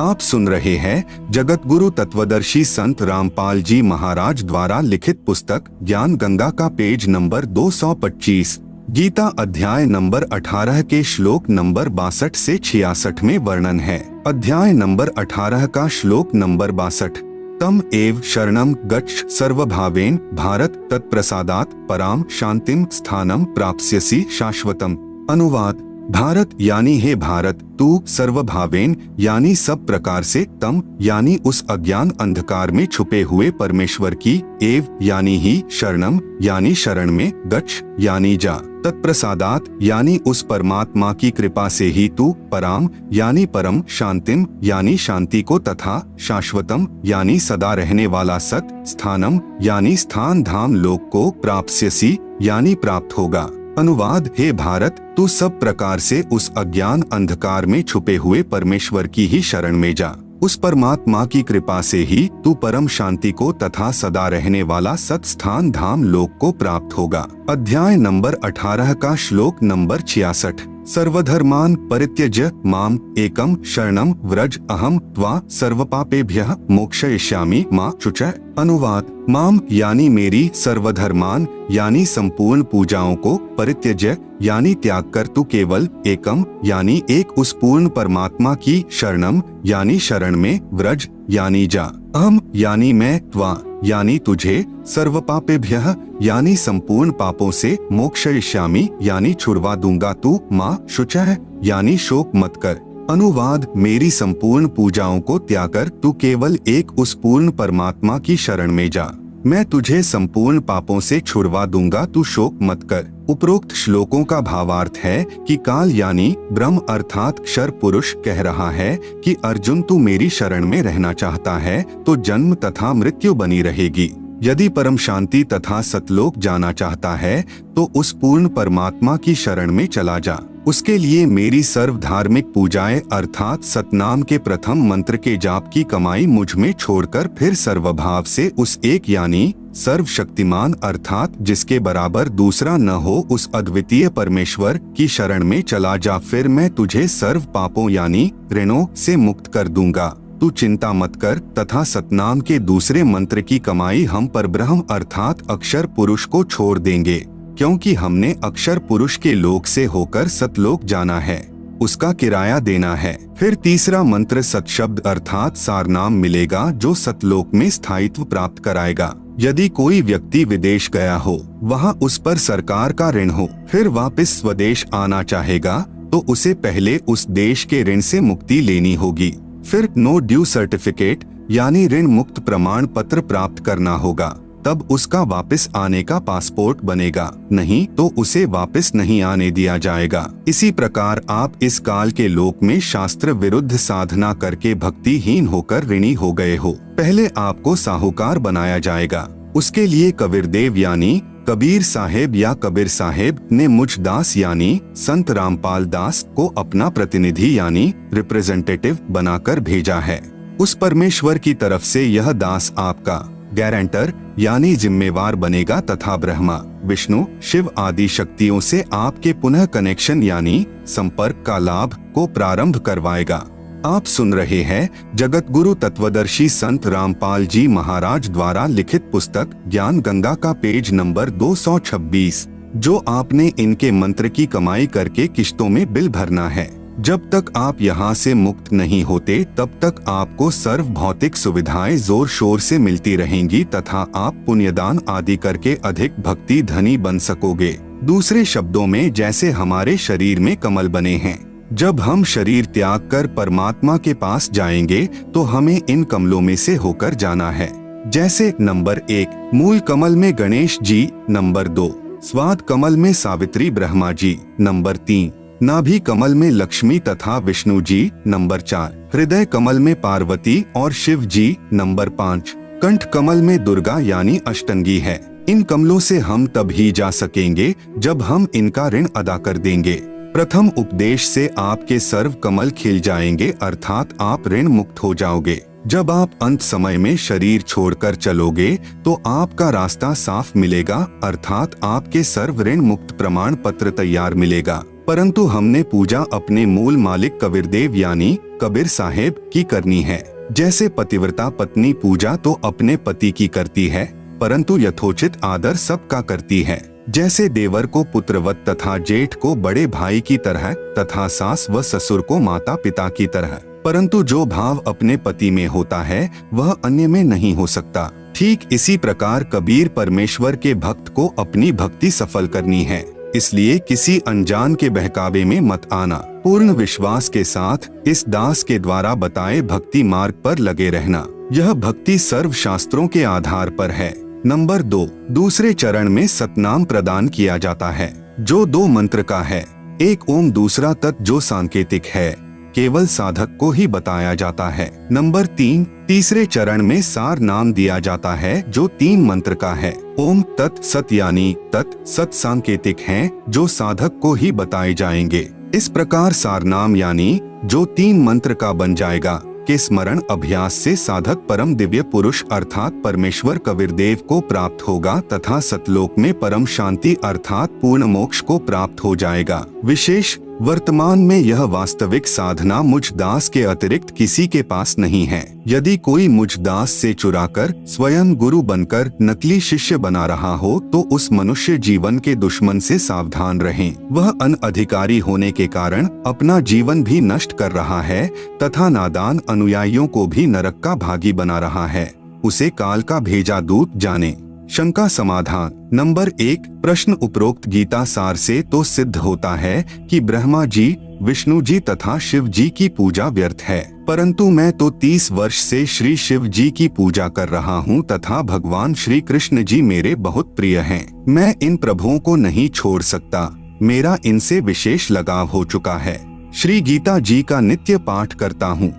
Speaker 1: आप सुन रहे हैं जगत गुरु तत्वदर्शी संत रामपाल जी महाराज द्वारा लिखित पुस्तक ज्ञान गंगा का पेज नंबर 225। गीता अध्याय नंबर 18 के श्लोक नंबर 62 से 66 में वर्णन है। अध्याय नंबर 18 का श्लोक नंबर 62। तम एव शरणम गच्छ सर्वभावेन भारत तत्प्रसादात् पराम शांतिम स्थानम प्राप्स्यसि शाश्वतम। अनुवाद। भारत यानी हे भारत, तू सर्वभावेन यानी सब प्रकार से, तम यानी उस अज्ञान अंधकार में छुपे हुए परमेश्वर की, एव यानी ही, शरणम यानी शरण में, गच्छ यानी जा, तत्प्रसादात यानी उस परमात्मा की कृपा से ही तू, पराम यानी परम, शांतिम यानी शांति को तथा शाश्वतम यानी सदा रहने वाला सत, स्थानम यानी स्थान धाम लोक को, प्राप्स्यसि यानी प्राप्त होगा। अनुवाद। हे भारत, तू सब प्रकार से उस अज्ञान अंधकार में छुपे हुए परमेश्वर की ही शरण में जा। उस परमात्मा की कृपा से ही तू परम शांति को तथा सदा रहने वाला सत्स्थान धाम लोक को प्राप्त होगा। अध्याय नंबर 18 का श्लोक नंबर 66। सर्वधर्मान परित्यज्य माम एकम शरणम व्रज अहम त्वा सर्वपापेभ्यः मोक्षयिष्यामि मा शुचः। अनुवाद, माम यानी मेरी, सर्वधर्मान यानी संपूर्ण पूजाओं को, परित्यज्य यानी त्याग कर तू केवल, एकम यानी एक उस पूर्ण परमात्मा की, शरणम यानी शरण में, व्रज यानी जा, अहम यानी मैं, त्वा यानी तुझे, सर्वपापेभ्यः यानी संपूर्ण पापों से, मोक्षयिष्यामि यानी छुड़वा दूंगा तू, माँ शुचः यानी शोक मत कर। अनुवाद, मेरी संपूर्ण पूजाओं को त्याग कर तू केवल एक उस पूर्ण परमात्मा की शरण में जा, मैं तुझे संपूर्ण पापों से छुड़वा दूंगा, तू शोक मत कर। उपरोक्त श्लोकों का भावार्थ है कि काल यानी ब्रह्म अर्थात क्षर पुरुष कह रहा है कि अर्जुन तू मेरी शरण में रहना चाहता है तो जन्म तथा मृत्यु बनी रहेगी। यदि परम शांति तथा सतलोक जाना चाहता है तो उस पूर्ण परमात्मा की शरण में चला जा। उसके लिए मेरी सर्व धार्मिक पूजाएं अर्थात सतनाम के प्रथम मंत्र के जाप की कमाई मुझ में छोड़कर फिर सर्वभाव से उस एक यानी सर्वशक्तिमान अर्थात जिसके बराबर दूसरा न हो उस अद्वितीय परमेश्वर की शरण में चला जा, फिर मैं तुझे सर्व पापों यानी ऋणों से मुक्त कर दूंगा। तू चिंता मत कर तथा सतनाम के दूसरे मंत्र की कमाई हम परब्रह्म अर्थात अक्षर पुरुष को छोड़ देंगे, क्योंकि हमने अक्षर पुरुष के लोक से होकर सतलोक जाना है, उसका किराया देना है। फिर तीसरा मंत्र सत शब्द अर्थात सारनाम मिलेगा जो सतलोक में स्थायित्व प्राप्त कराएगा। यदि कोई व्यक्ति विदेश गया हो, वहाँ उस पर सरकार का ऋण हो, फिर वापस स्वदेश आना चाहेगा तो उसे पहले उस देश के ऋण से मुक्ति लेनी होगी। फिर नो ड्यू सर्टिफिकेट यानी ऋण मुक्त प्रमाण पत्र प्राप्त करना होगा, तब उसका वापस आने का पासपोर्ट बनेगा, नहीं तो उसे वापस नहीं आने दिया जाएगा। इसी प्रकार आप इस काल के लोक में शास्त्र विरुद्ध साधना करके भक्तिहीन होकर ऋणी हो गए हो। पहले आपको साहूकार बनाया जाएगा। उसके लिए कबीरदेव यानी कबीर साहेब या कबीर साहेब ने मुझ दास यानी संत रामपाल दास को अपना प्रतिनिधि यानी रिप्रेजेंटेटिव बनाकर भेजा है। उस परमेश्वर की तरफ से यह दास आपका गारंटर यानी जिम्मेवार बनेगा तथा ब्रह्मा, विष्णु, शिव आदि शक्तियों से आपके पुनः कनेक्शन यानी संपर्क का लाभ को प्रारंभ करवाएगा। आप सुन रहे हैं जगत गुरु तत्वदर्शी संत रामपाल जी महाराज द्वारा लिखित पुस्तक ज्ञान गंगा का पेज नंबर 226, जो आपने इनके मंत्र की कमाई करके किश्तों में बिल भरना है। जब तक आप यहाँ से मुक्त नहीं होते तब तक आपको सर्व भौतिक सुविधाएं जोर शोर से मिलती रहेंगी तथा आप पुण्यदान आदि करके अधिक भक्ति धनी बन सकोगे। दूसरे शब्दों में जैसे हमारे शरीर में कमल बने हैं, जब हम शरीर त्याग कर परमात्मा के पास जाएंगे तो हमें इन कमलों में से होकर जाना है। जैसे नंबर 1 मूल कमल में गणेश जी, नंबर 2 स्वाद कमल में सावित्री ब्रह्मा जी, नंबर 3 नाभि कमल में लक्ष्मी तथा विष्णु जी, नंबर 4 हृदय कमल में पार्वती और शिव जी, नंबर 5 कंठ कमल में दुर्गा यानी अष्टंगी है। इन कमलों से हम तब ही जा सकेंगे जब हम इनका ऋण अदा कर देंगे। प्रथम उपदेश से आपके सर्व कमल खिल जाएंगे अर्थात आप ऋण मुक्त हो जाओगे। जब आप अंत समय में शरीर छोड़कर चलोगे तो आपका रास्ता साफ मिलेगा अर्थात आपके सर्व ऋण मुक्त प्रमाण पत्र तैयार मिलेगा। परंतु हमने पूजा अपने मूल मालिक कबीरदेव यानी कबीर साहेब की करनी है। जैसे पतिव्रता पत्नी पूजा तो अपने पति की करती है, परंतु यथोचित आदर सबका करती है। जैसे देवर को पुत्रवत तथा जेठ को बड़े भाई की तरह तथा सास व ससुर को माता पिता की तरह, परंतु जो भाव अपने पति में होता है वह अन्य में नहीं हो सकता। ठीक इसी प्रकार कबीर परमेश्वर के भक्त को अपनी भक्ति सफल करनी है, इसलिए किसी अनजान के बहकावे में मत आना। पूर्ण विश्वास के साथ इस दास के द्वारा बताए भक्ति मार्ग पर लगे रहना। यह भक्ति सर्व शास्त्रों के आधार पर है। नंबर 2 दूसरे चरण में सतनाम प्रदान किया जाता है, जो 2 मंत्र का है। एक ओम, दूसरा तत् जो सांकेतिक है, केवल साधक को ही बताया जाता है। नंबर 3 तीसरे चरण में सार नाम दिया जाता है, जो 3 मंत्र का है। ओम तत् सत यानी तत् सत सांकेतिक हैं, जो साधक को ही बताए जाएंगे। इस प्रकार सार नाम यानी जो 3 मंत्र का बन जाएगा। के स्मरण अभ्यास से साधक परम दिव्य पुरुष अर्थात परमेश्वर कबीरदेव को प्राप्त होगा तथा सतलोक में परम शांति अर्थात पूर्ण मोक्ष को प्राप्त हो जाएगा। विशेष वर्तमान में यह वास्तविक साधना मुझ दास के अतिरिक्त किसी के पास नहीं है। यदि कोई मुझ दास से चुराकर स्वयं गुरु बनकर नकली शिष्य बना रहा हो तो उस मनुष्य जीवन के दुश्मन से सावधान रहें। वह अनधिकारी होने के कारण अपना जीवन भी नष्ट कर रहा है तथा नादान अनुयायियों को भी नरक का भागी बना रहा है। उसे काल का भेजा दूत जाने। शंका समाधान। नंबर 1, प्रश्न उपरोक्त गीता सार से तो सिद्ध होता है कि ब्रह्मा जी, विष्णु जी तथा शिव जी की पूजा व्यर्थ है, परंतु मैं तो 30 वर्ष से श्री शिव जी की पूजा कर रहा हूँ तथा भगवान श्री कृष्ण जी मेरे बहुत प्रिय हैं। मैं इन प्रभुओं को नहीं छोड़ सकता, मेरा इनसे विशेष लगाव हो चुका है। श्री गीता जी का नित्य पाठ करता हूँ।